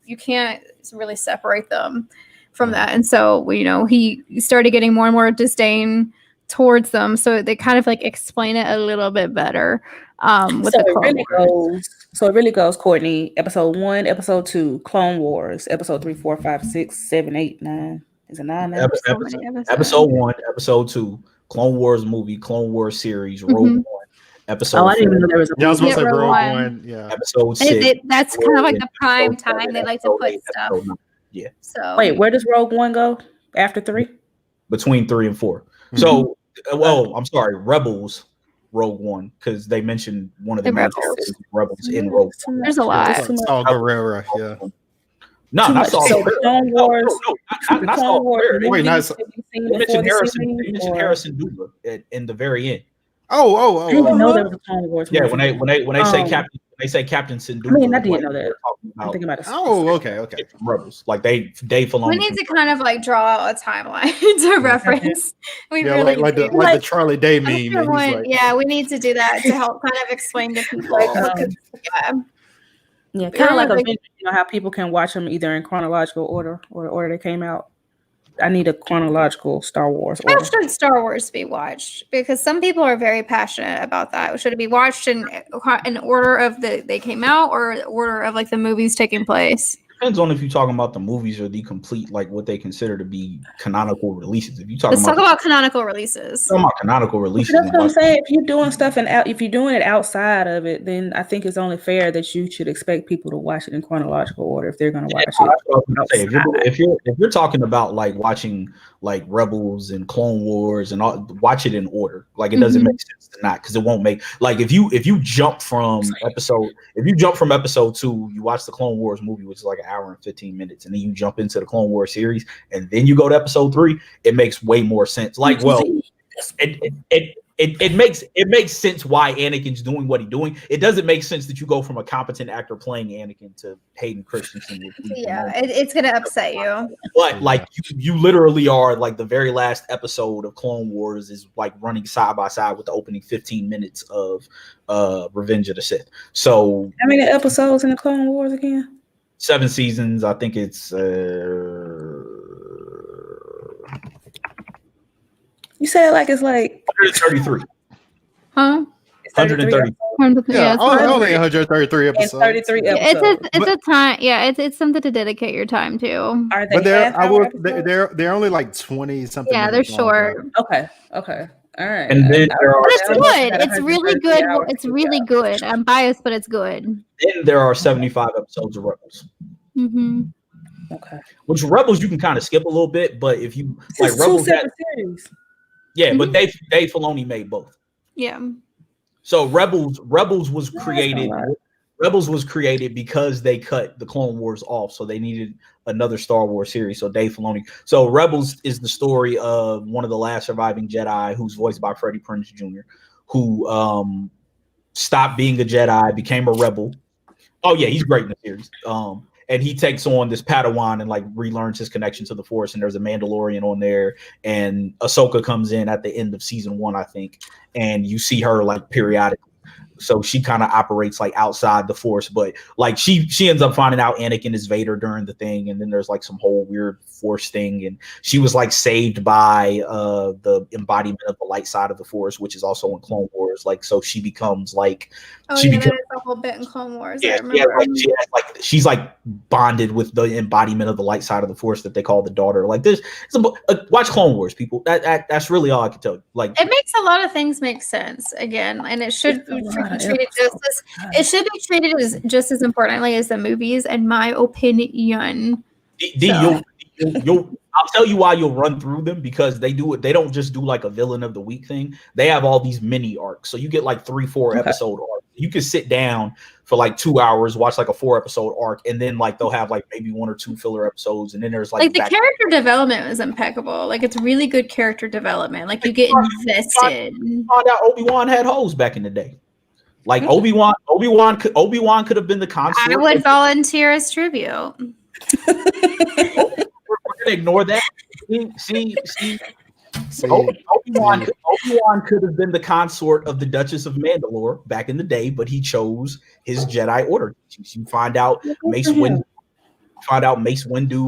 you can't really separate them from that. And so, you know, he started getting more and more disdain towards them, so they kind of like explain it a little bit better with the Clone Wars. So it really goes, Courtney, episode 1, episode 2, Clone Wars, episode 3, 4, 5, 6, 7, 8, 9. Is it 9 now? Episode 1, episode 2, Clone Wars movie, Clone Wars series, Rogue One. Episode I didn't even know there was a I was supposed to say Rogue Rogue One. One. Yeah. Episode 6. That's kind of like the prime time they like to put stuff. Yeah. So wait, where does Rogue One go after 3? Between 3 and 4. So, I'm sorry, Rebels, Rogue One, because they mentioned one of the main characters, Rebels in Rogue One. There's a lot. Saw Gerrera, yeah. No, not Saw Gerrera. Clone Wars. Not Saw Gerrera. Wait, not. They mentioned Harrison Dula in the very end. I didn't know there was a Clone Wars. Yeah, when they say Captain, they say Captain Syndulla. I mean, I didn't know that. I'm thinking about it. Okay. Rebels, like Dave Filoni. We need to kind of like draw out a timeline to reference. We really like the Charlie Day meme. We need to do that to help kind of explain to people. Yeah, kind of like Avengers, you know how people can watch them either in chronological order or the order they came out. I need a chronological Star Wars order. How should Star Wars be watched? Because some people are very passionate about that. Should it be watched in order of they came out, or order of like the movies taking place? Depends on if you're talking about the movies or the complete, like what they consider to be canonical releases. If you Let's talk about canonical releases. Talking about canonical releases. That's what I'm saying. If you're doing stuff if you're doing it outside of it, then I think it's only fair that you should expect people to watch it in chronological order if they're going to watch it. If you're talking about like watching like Rebels and Clone Wars and all, watch it in order. Like it doesn't make sense to not, because it won't make, like if you jump from episode 2, you watch the Clone Wars movie, which is like an hour and 15 minutes, and then you jump into the Clone Wars series, and then you go to episode 3, it makes way more sense. Like, well, it makes sense why Anakin's doing what he's doing. It doesn't make sense that you go from a competent actor playing Anakin to Hayden Christensen. Yeah, it's gonna upset you. But like you literally are like the very last episode of Clone Wars is like running side by side with the opening 15 minutes of Revenge of the Sith. So how many episodes in the Clone Wars again? 7 seasons. I think it's You say it like it's like 133. Huh? 130. Yeah, only 133 and episodes. 33 yeah, episodes. it's a time. Yeah, it's something to dedicate your time to. Are they But they're half-hour episodes? they're only like 20 something. Yeah, they're minutes long, short. Okay. All right. And then there are But it's I was good. at It's really 133 good. hours. It's really good. I'm biased, but it's good. then there are 75 episodes of Rebels. Mm-hmm. Okay. Which Rebels you can kind of skip a little bit, but if you like It's two Rebels, separate series. yeah, but Dave Filoni made both. Yeah. So Rebels was No, created. that's not right. Rebels was created because they cut the Clone Wars off, so they needed another Star Wars series. So Dave Filoni. So Rebels is the story of one of the last surviving Jedi, who's voiced by Freddie Prinze Jr., who stopped being a Jedi, became a rebel. Oh yeah, he's great in the series. And he takes on this Padawan and like relearns his connection to the Force. And there's a Mandalorian on there, and Ahsoka comes in at the end of season 1, I think, and you see her like periodically. So she kind of operates like outside the Force, but like she ends up finding out Anakin is Vader during the thing, and then there's like some whole weird Force thing, and she was like saved by the embodiment of the light side of the Force, which is also in Clone Wars. Like, so she becomes like There's a whole bit in Clone Wars. yeah, I remember. she's like bonded with the embodiment of the light side of the Force that they call the daughter. Like this, watch Clone Wars, people. That's really all I can tell you. Like, It makes a lot of things make sense again, and it should be treated just as importantly as the movies, in my opinion. I'll tell you why you'll run through them, because they do it. They don't just do like a villain of the week thing. They have all these mini arcs, so you get like 3-4 episode arcs. You can sit down for like 2 hours, watch like a 4-episode arc, and then like they'll have like maybe 1 or 2 filler episodes, and then there's like the character development was impeccable. Like, it's really good character development. Like, you get invested. Found out Obi-Wan had hoes back in the day. Like Obi-Wan could have been the consort. I would volunteer as tribute. We're gonna ignore that. See. Obi-Wan could have been the consort of the Duchess of Mandalore back in the day, but he chose his Jedi Order. You find out Mace Windu.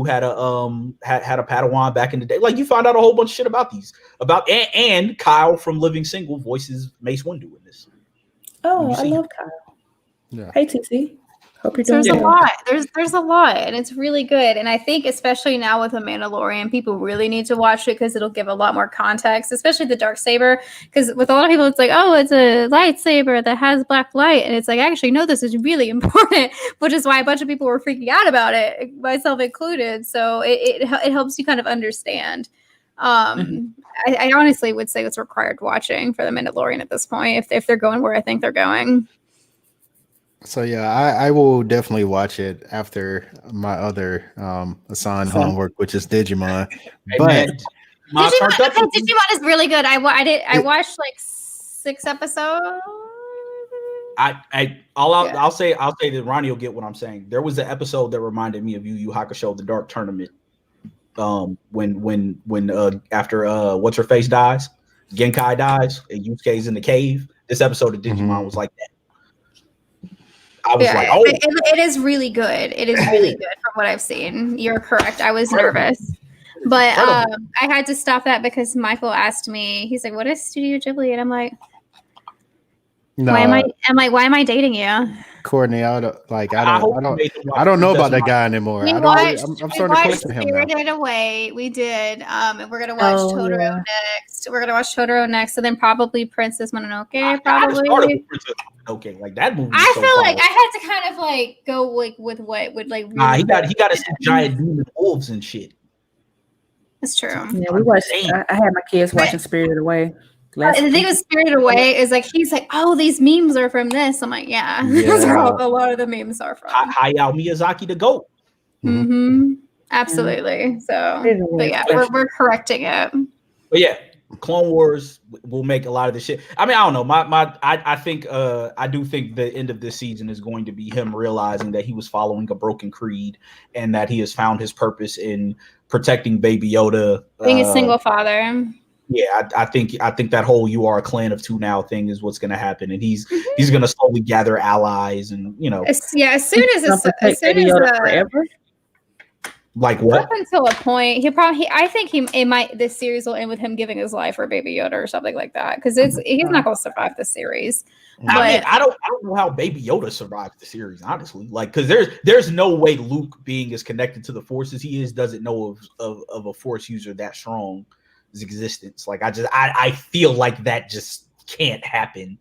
Had a Padawan back in the day. Like, you find out a whole bunch of shit about these. And Kyle from Living Single voices Mace Windu in this. Oh, I love Kyle. Yeah. Hey, TC. Hope you're So doing there's a lot. There's a lot, and it's really good. And I think, especially now with The Mandalorian, people really need to watch it because it'll give a lot more context, especially the darksaber. Because with a lot of people, it's like, oh, it's a lightsaber that has black light, and it's like, actually, no, this is really important, which is why a bunch of people were freaking out about it, myself included. So it helps you kind of understand. I honestly would say it's required watching for The Mandalorian at this point, if they're going where I think they're going. So yeah, I will definitely watch it after my other assigned homework, which is Digimon. But Digimon is really good. I watched like 6 episodes. I'll say that Ronnie will get what I'm saying. There was an episode that reminded me of Yu Yu Hakusho, the Dark Tournament. When after what's her face dies, Genkai dies, and Yusuke's in the cave. This episode of Digimon was like that. I was like, oh, it is really good. It is really good from what I've seen. You're correct. I was nervous, but I had to stop that because Michael asked me. He's like, "What is Studio Ghibli?" And I'm like, no, "Why am I dating you?" Courtney, I don't know about that guy anymore. I'm starting to question him now. Spirited Away. We did, and we're gonna watch Totoro next. We're gonna watch Totoro next, and then probably Princess Mononoke. Probably. Okay, like that movie. I feel like I had to kind of like go like with what would like. Really he got to see giant demon wolves and shit. That's true. Yeah, we watched. I had my kids watching Spirited Away. And the thing with Spirited Away is like he's like, oh, these memes are from this. I'm like, yeah. That's where a lot of the memes are from. Hayao Miyazaki, the GOAT. Mm-hmm. Absolutely. So, but yeah, we're correcting it. But yeah, Clone Wars will make a lot of the shit. I mean, I don't know. I do think the end of this season is going to be him realizing that he was following a broken creed and that he has found his purpose in protecting Baby Yoda, being a single father. Yeah, I think that whole "you are a clan of two now" thing is what's going to happen, and he's going to slowly gather allies, and as soon as Like what? Up until a point, I think this series will end with him giving his life for Baby Yoda or something like that, because he's not going to survive the series. I mean, I don't know how Baby Yoda survived the series, honestly. Like, because there's no way Luke, being as connected to the Force as he is, doesn't know of a Force user that strong's existence. Like, I feel like that just can't happen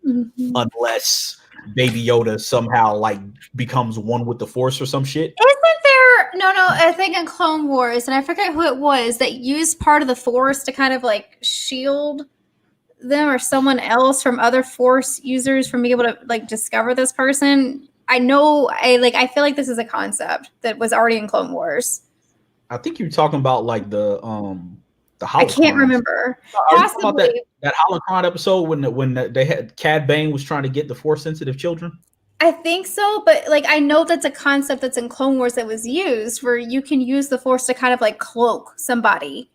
unless Baby Yoda somehow like becomes one with the Force or some shit. Isn't there no, I think in Clone Wars, and I forget who it was, that used part of the Force to kind of like shield them or someone else from other Force users from being able to like discover this person? I feel like this is a concept that was already in Clone Wars. I think you're talking about like the holocron. I can't remember. Possibly that holocron episode when they had Cad Bane was trying to get the Force sensitive children. I think so, but like I know that's a concept that's in Clone Wars that was used, where you can use the Force to kind of like cloak somebody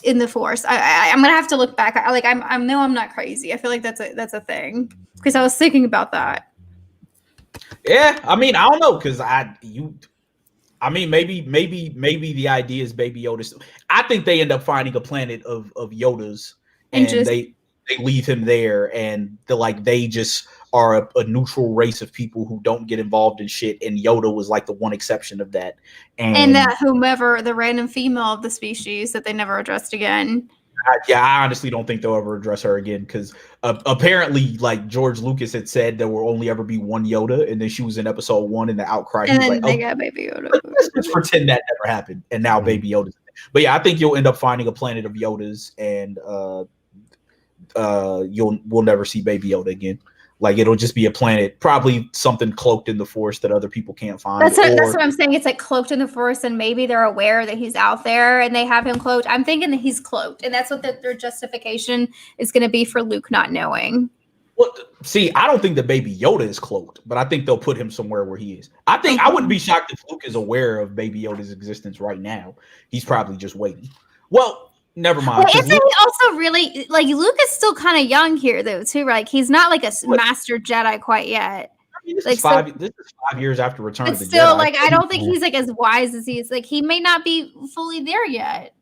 in the Force. I'm gonna have to look back. I know I'm not crazy. I feel like that's a thing, because I was thinking about that. Yeah, I mean, I don't know, because maybe the idea is Baby Yoda. I think they end up finding a planet of Yodas, and they leave him there, and they just are a neutral race of people who don't get involved in shit. And Yoda was like the one exception of that. And that whomever the random female of the species that they never addressed again. I honestly don't think they'll ever address her again, because apparently, like George Lucas had said, there will only ever be one Yoda, and then she was in episode 1 in the outcry. And then they got Baby Yoda. Let's pretend that never happened, and now Baby Yoda's. But yeah, I think you'll end up finding a planet of Yodas, and we'll never see Baby Yoda again. Like, it'll just be a planet, probably something cloaked in the Force that other people can't find. That's what I'm saying. It's like cloaked in the Force, and maybe they're aware that he's out there and they have him cloaked. I'm thinking that he's cloaked, and that's what their justification is going to be for Luke not knowing. Well, see, I don't think that Baby Yoda is cloaked, but I think they'll put him somewhere where he is. I wouldn't be shocked if Luke is aware of Baby Yoda's existence right now. He's probably just waiting. Well, never mind. Well, isn't he also really, like, Luke is still kind of young here, though, too, right? Like, he's not like a master Jedi quite yet. I mean, this is 5 years after Return of the Jedi. Still, like, I don't think he's like as wise as he is. Like, he may not be fully there yet.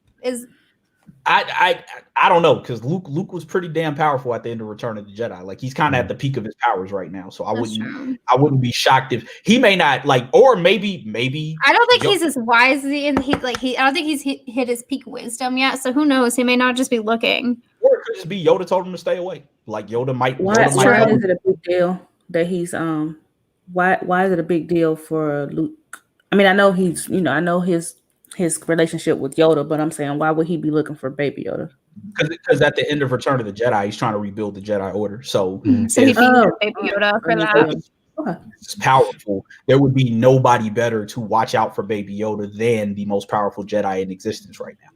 I don't know, because Luke was pretty damn powerful at the end of Return of the Jedi. Like, he's kind of at the peak of his powers right now. So I wouldn't be shocked if he may not, like, or maybe I don't think he's as wise as I don't think he's hit his peak wisdom yet. So who knows? He may not just be looking. Or it could just be Yoda told him to stay away. Like, Yoda might. Why is it a big deal that he's why is it a big deal for Luke? I mean, I know he's I know his relationship with Yoda, but I'm saying, why would he be looking for Baby Yoda? Because at the end of Return of the Jedi, he's trying to rebuild the Jedi Order. So he needs Baby Yoda for that. It's powerful. There would be nobody better to watch out for Baby Yoda than the most powerful Jedi in existence right now.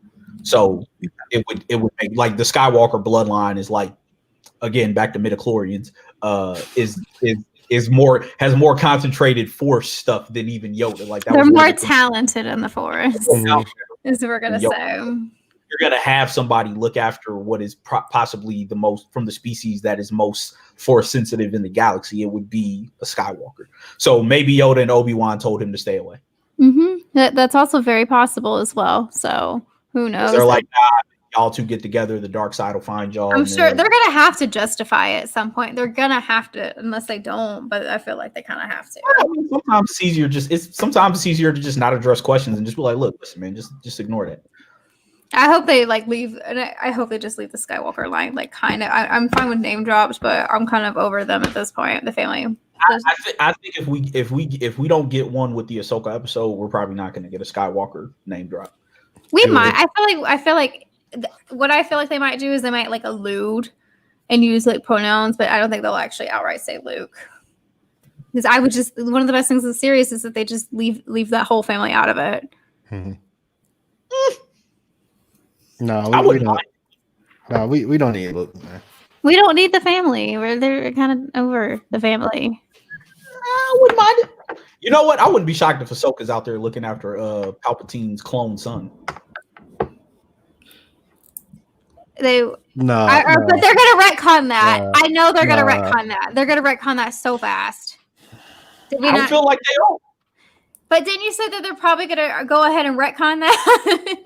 So it would make, like, the Skywalker bloodline is, like, again, back to midichlorians, has more concentrated Force stuff than even Yoda. Like, they're more talented in the Force, is what we're gonna say. You're gonna have somebody look after what is possibly the most, from the species that is most Force sensitive in the galaxy. It would be a Skywalker. So maybe Yoda and Obi-Wan told him to stay away. That's also very possible as well. So who knows? They're like, nah, y'all two get together, the dark side will find y'all. I'm sure they're gonna have to justify it at some point. They're gonna have to, unless they don't. But I feel like they kind of have to. I mean, sometimes it's easier to just not address questions and just be like, look, listen, man, just ignore that. I hope they leave, and I hope they just leave the Skywalker line. Like, kind of, I'm fine with name drops, but I'm kind of over them at this point. The family. I think if we don't get one with the Ahsoka episode, we're probably not going to get a Skywalker name drop. We might. I feel like what I feel like they might do is they might like allude and use like pronouns, but I don't think they'll actually outright say Luke. Because I would just, one of the best things in the series is that they just leave that whole family out of it. No, we don't. No, we don't need Luke, man. We don't need the family. They're kind of over the family. I wouldn't mind it. You know what? I wouldn't be shocked if Ahsoka's out there looking after Palpatine's clone son. But they're gonna retcon that. I know they're gonna retcon that. They're gonna retcon that so fast. I don't feel like they don't. But didn't you say that they're probably gonna go ahead and retcon that?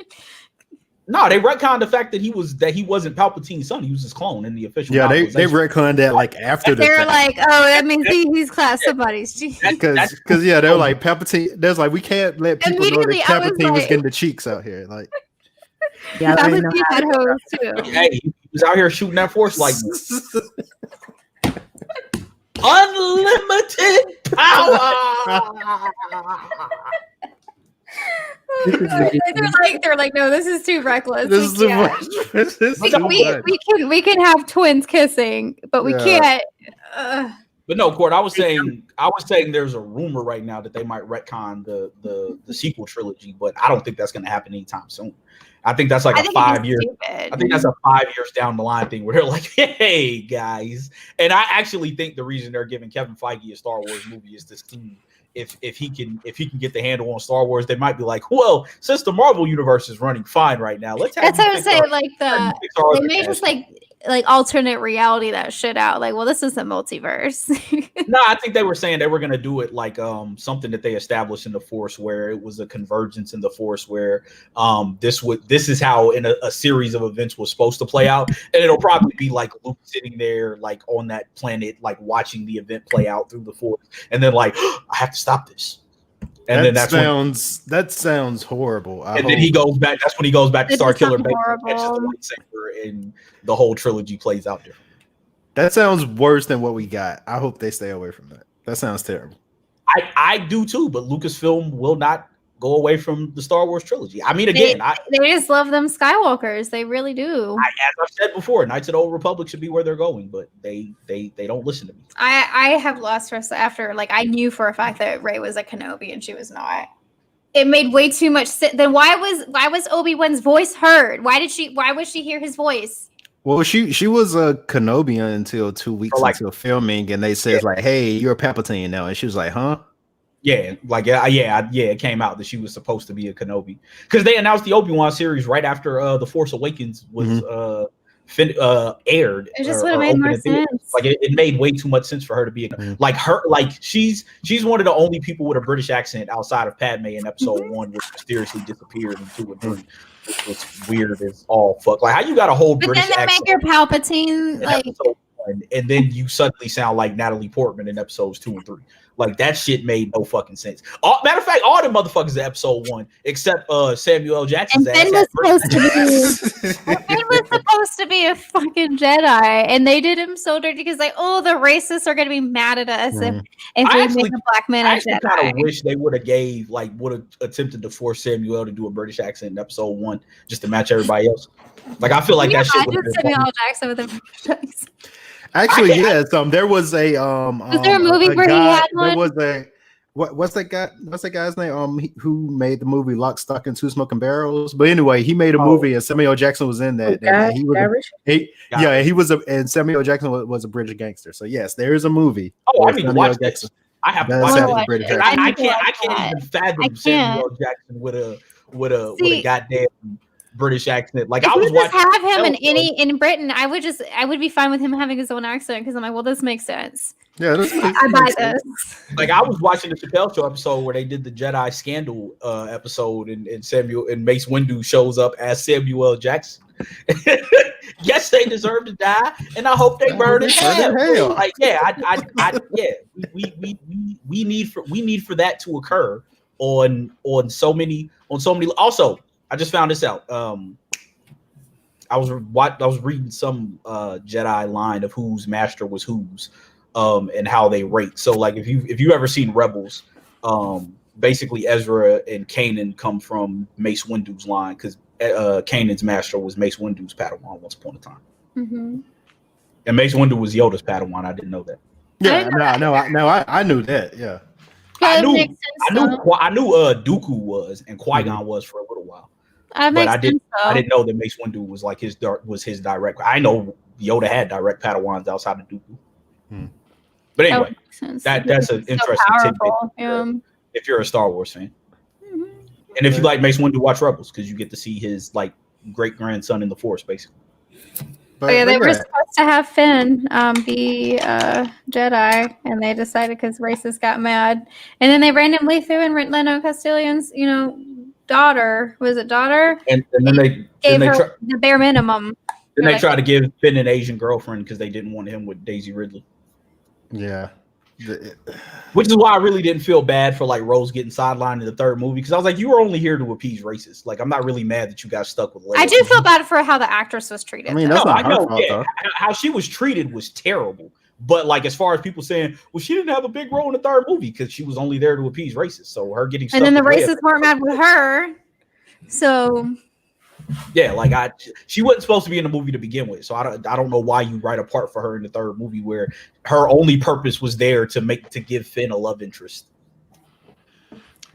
No, they retconned the fact that he wasn't Palpatine's son. He was his clone in the official. Yeah, they retconned that like after the They're fact. like, oh, that means he's class somebody's. Because yeah, they're like Palpatine. There's like we can't let people know that Immediately, I was Palpatine was like- getting the cheeks out here. Like, Yeah, I already know Palpatine had hoes too. Hey, he was out here shooting that force like unlimited power. They're like, no, this is too reckless. this is We too can't. much. This is too much. We can have twins kissing, but we Yeah. can't. But no, Court, I was saying there's a rumor right now that they might retcon the sequel trilogy, but I don't think that's going to happen anytime soon. I think that's like I a think 5 year. stupid. I think that's a 5 years down the line thing where they're like, "Hey guys," and I actually think the reason they're giving Kevin Feige a Star Wars movie is to see if he can get the handle on Star Wars. They might be like, "Well, since the Marvel universe is running fine right now, let's have." That's what I was saying. Pixar- Like Pixar they may just like alternate reality that shit out. Like, well, this is a multiverse. No, I think they were saying they were going to do it like something that they established in the Force, where it was a convergence in the Force, where this is how in a series of events was supposed to play out, and it'll probably be like Luke sitting there like on that planet, like watching the event play out through the Force, and then like I have to stop this, and then that sounds horrible. And then he goes back. That's when he goes back to It Star does Killer sound Base, horrible. catches the lightsaber, and the whole trilogy plays out different. That sounds worse than what we got. I hope they stay away from that. That sounds terrible. I do too, but Lucasfilm will not go away from the Star Wars trilogy. I mean, again, They just love them Skywalkers. They really do. as I've said before, Knights of the Old Republic should be where they're going, but they don't listen to me. I have lost trust after, like, I knew for a fact that Rey was a Kenobi and she was not. It made way too much sense. Then why was Obi-Wan's voice heard? Why would she hear his voice? Well, she was a Kenobian until 2 weeks like- until filming, and they said like, "Hey, you're a Palpatine now," and she was like, "Huh?" Yeah, like it came out that she was supposed to be a Kenobi because they announced the Obi-Wan series right after the Force Awakens was aired. It just or- would have or made opened more in theaters. sense. Like it made way too much sense for her to be she's one of the only people with a British accent outside of Padme in Episode 1, which mysteriously disappeared in 2 and 3. Which was weird as all fuck. Like how you got a whole But British then they accent make her Palpatine, in like, Episode 1, and then you suddenly sound like Natalie Portman in Episodes 2 and 3. Like that shit made no fucking sense. Matter of fact, all the motherfuckers in Episode 1 except Samuel L. Jackson's and ass. Ben was supposed to be a fucking Jedi, and they did him so dirty because like, oh, the racists are gonna be mad at us if we make a black man I a actually kind of Jedi. wish they would have attempted to force Samuel to do a British accent in Episode 1 just to match everybody else. Like I feel like that shit would have been Samuel funny. L. Jackson with a British accent. Actually, yes. There was a Was there a movie where he had one? There was a what's that guy? What's that guy's name? Who made the movie Lock, Stock, and Two Smoking Barrels? But anyway, he made a movie, and Samuel L. Jackson was in that. And he was and Samuel L. Jackson was a British gangster. So yes, there is a movie. Oh, I where need to Samuel L. watch this. Jackson I have to does watch have it. a British it. accent. I need to can't watch even that. fathom Samuel L. Jackson with a goddamn British accent. Like If I we was just watching have him Chappelle in Britain, I would be fine with him having his own accent because I'm like, well, this makes sense. Yeah, I buy this. Like I was watching the Chappelle Show episode where they did the Jedi scandal episode, and Mace Windu shows up as Samuel L. Jackson. Yes, they deserve to die, and I hope they burn in hell. Like, yeah, we need for that to occur on so many. Also, I just found this out. I was reading some Jedi line of whose master was whose. And how they rate. So like if you ever seen Rebels, basically Ezra and Kanan come from Mace Windu's line because Kanan's master was Mace Windu's Padawan once upon a time. Mm-hmm. And Mace Windu was Yoda's Padawan. I didn't know that. Yeah, I knew that. Yeah, I knew Dooku Dooku was and Qui-Gon was for a little while. I didn't know that Mace Windu was like his direct. I know Yoda had direct Padawans outside of Dooku. But anyway, that's an interesting tidbit if you're a Star Wars fan. Mm-hmm. And if you like Mace Windu, watch Rebels because you get to see his like great grandson in the Force, basically. But yeah, they were supposed to have Finn be Jedi, and they decided because racist got mad, and then they randomly threw in Leno Castellan's, daughter. Was it daughter? And then they Gave her the bare minimum. Then they tried to give Finn an Asian girlfriend because they didn't want him with Daisy Ridley. Yeah. Which is why I really didn't feel bad for like Rose getting sidelined in the third movie, because I was like, you were only here to appease racists. Like, I'm not really mad that you got stuck with Leia. I do feel bad for how the actress was treated. I mean, that's not her fault, though. How she was treated was terrible. But like, as far as people saying, well, she didn't have a big role in the third movie because she was only there to appease racists. So her getting stuck, and then the racists weren't mad with her. So yeah, like she wasn't supposed to be in the movie to begin with. So I don't know why you write a part for her in the third movie where her only purpose was there to give Finn a love interest.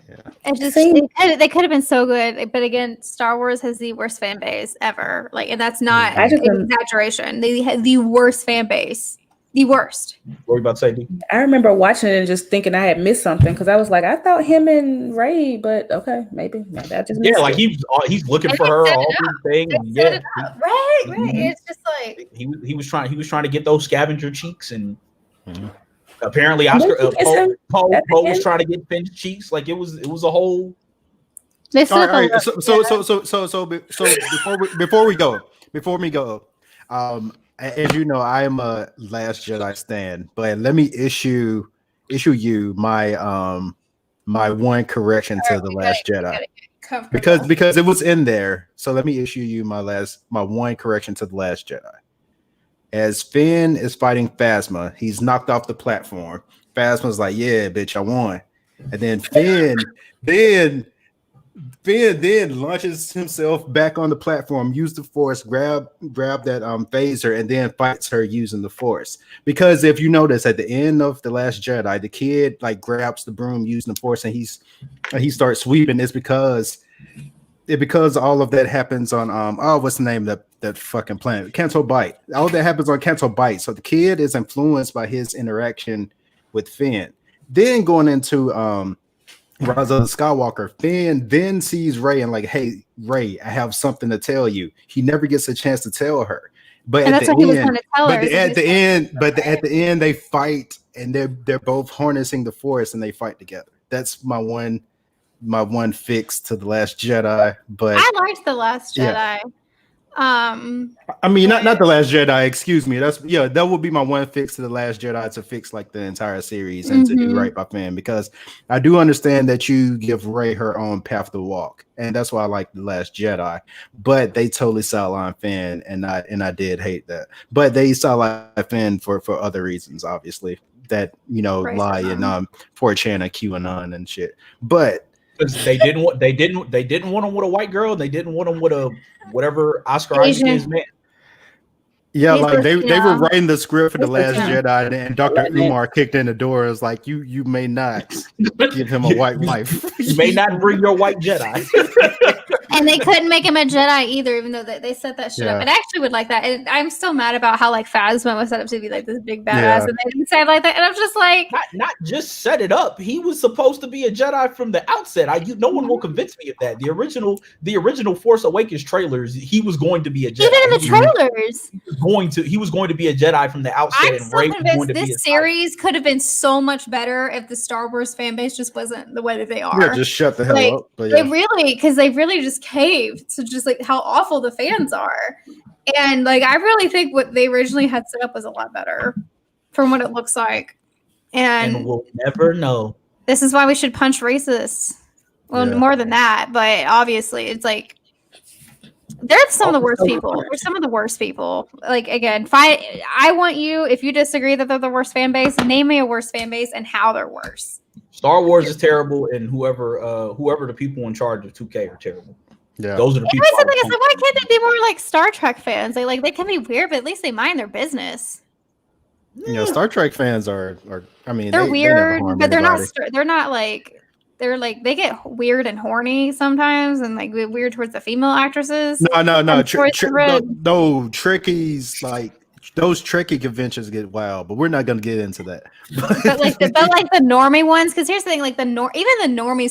Yeah, they could have been so good, but again, Star Wars has the worst fan base ever. Like, and that's not an exaggeration. They had the worst fan base. The worst. What were you about to say, D? I remember watching it and just thinking I had missed something because I was like, I thought him and Ray, but okay, maybe I just missed like it. he's looking for her all through thing. Yeah, right. It's just like he was trying to get those scavenger cheeks, and apparently Oscar Poe was trying to get Finn's cheeks. Like it was a whole. All right. So before we go, as you know, I am a Last Jedi stan, but let me issue you my my one correction to the Last Jedi because it was in there. So let me issue you my one correction to the Last Jedi. As Finn is fighting Phasma, he's knocked off the platform. Phasma's like, "Yeah, bitch, I won," and then Finn then launches himself back on the platform, use the Force, grab that phaser, and then fights her using the Force. Because if you notice at the end of The Last Jedi, the kid like grabs the broom using the Force and he starts sweeping. It's because all of that happens on what's the name of that fucking planet? Canto Bight. All that happens on Canto Bight. So the kid is influenced by his interaction with Finn. Then going into Rise of the Skywalker, Finn then sees Rey and like, hey, Rey, I have something to tell you. He never gets a chance to tell her. But at the end, they fight and they're both harnessing the Force and they fight together. That's my one fix to The Last Jedi. But I liked The Last Jedi. Yeah. I mean, not The Last Jedi, excuse me. That would be my one fix to The Last Jedi, to fix like the entire series and to do right by Finn, because I do understand that you give Rey her own path to walk, and that's why I like The Last Jedi. But they totally sidelined Finn, and I did hate that. But they sidelined Finn for other reasons, obviously, that lie in 4chan and QAnon and shit. But because they didn't want him with a white girl. They didn't want him with a whatever Oscar Isaac is, man. Yeah, like they were writing the script for The Last Jedi, and Dr. Umar kicked in the door. It was like, you may not give him a white wife. You may not bring your white Jedi. And they couldn't make him a Jedi either, even though they set that shit up. And I actually would like that. And I'm still mad about how like Phasma was set up to be like this big badass, and they didn't say it like that. And I'm just like, not just set it up. He was supposed to be a Jedi from the outset. No one will convince me of that. The original Force Awakens trailers, he was going to be a Jedi. Even in the trailers, he was going to be a Jedi from the outset. I'm so convinced this series could have been so much better if the Star Wars fan base just wasn't the way that they are. Yeah, just shut the hell up. But they really just caved to just like how awful the fans are. And like I really think what they originally had set up was a lot better from what it looks like. And we'll never know. This is why we should punch racists. Well, more than that, but obviously it's like they're some of the worst people. They're some of the worst people. Like again, I want you, if you disagree that they're the worst fan base, name me a worst fan base and how they're worse. Star Wars is terrible, and whoever the people in charge of 2K are terrible. Yeah, those are the people. Why can't they be more like Star Trek fans? They can be weird, but at least they mind their business. Star Trek fans are. I mean, they're weird, but they're not. They're not like. They're like they get weird and horny sometimes, and like weird towards the female actresses. No. Trekkies, like those Trekkie conventions get wild, but we're not going to get into that. but like the normie ones, because here's the thing: like a lot of the normie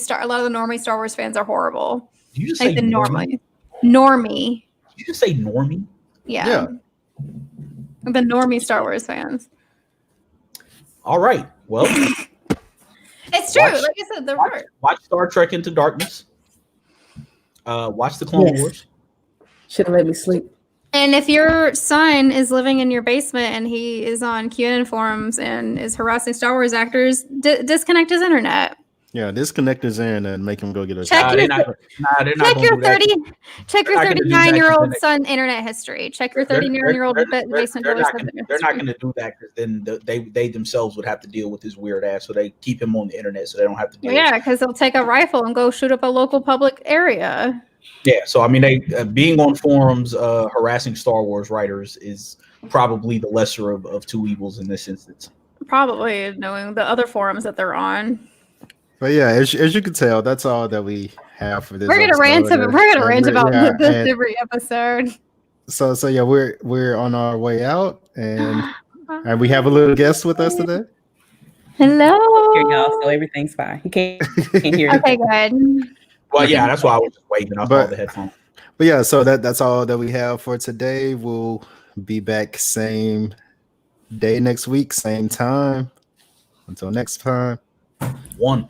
Star Wars fans are horrible. Did you just like say the normie? Normie. Did you just say normie? Yeah. The normie Star Wars fans. All right. Well, It's true. Watch- Like I said, the word. watch Star Trek Into Darkness. Watch the Clone Yes. Wars. Should have let me sleep. And if your son is living in your basement and he is on QAnon forums and is harassing Star Wars actors, disconnect his internet. Yeah, disconnect his in and make him go get a Check job. your- They're not Check gonna your do that. 30. Check your They're not gonna do that 39-year-old 'cause son internet history. Check your They're- 39-year-old they're- basement they're dweller not son's gonna- internet They're not history. going to do that because then they themselves would have to deal with his weird ass. So they keep him on the internet so they don't have to deal. Well, yeah, because they'll take a rifle and go shoot up a local public area. Yeah. So I mean, they being on forums harassing Star Wars writers is probably the lesser of two evils in this instance. Probably knowing the other forums that they're on. But yeah, as you can tell, that's all that we have for this. We're gonna rant episode. about. We're gonna And rant about yeah, this and every episode. so yeah, we're on our way out, and we have a little guest with us today. Hello. Hear y'all, so everything's fine. You can't hear me. Okay, good. Well, yeah, that's why I was just waving off all But- the headphones. But yeah, so that's all that we have for today. We'll be back same day next week, same time. Until next time. One.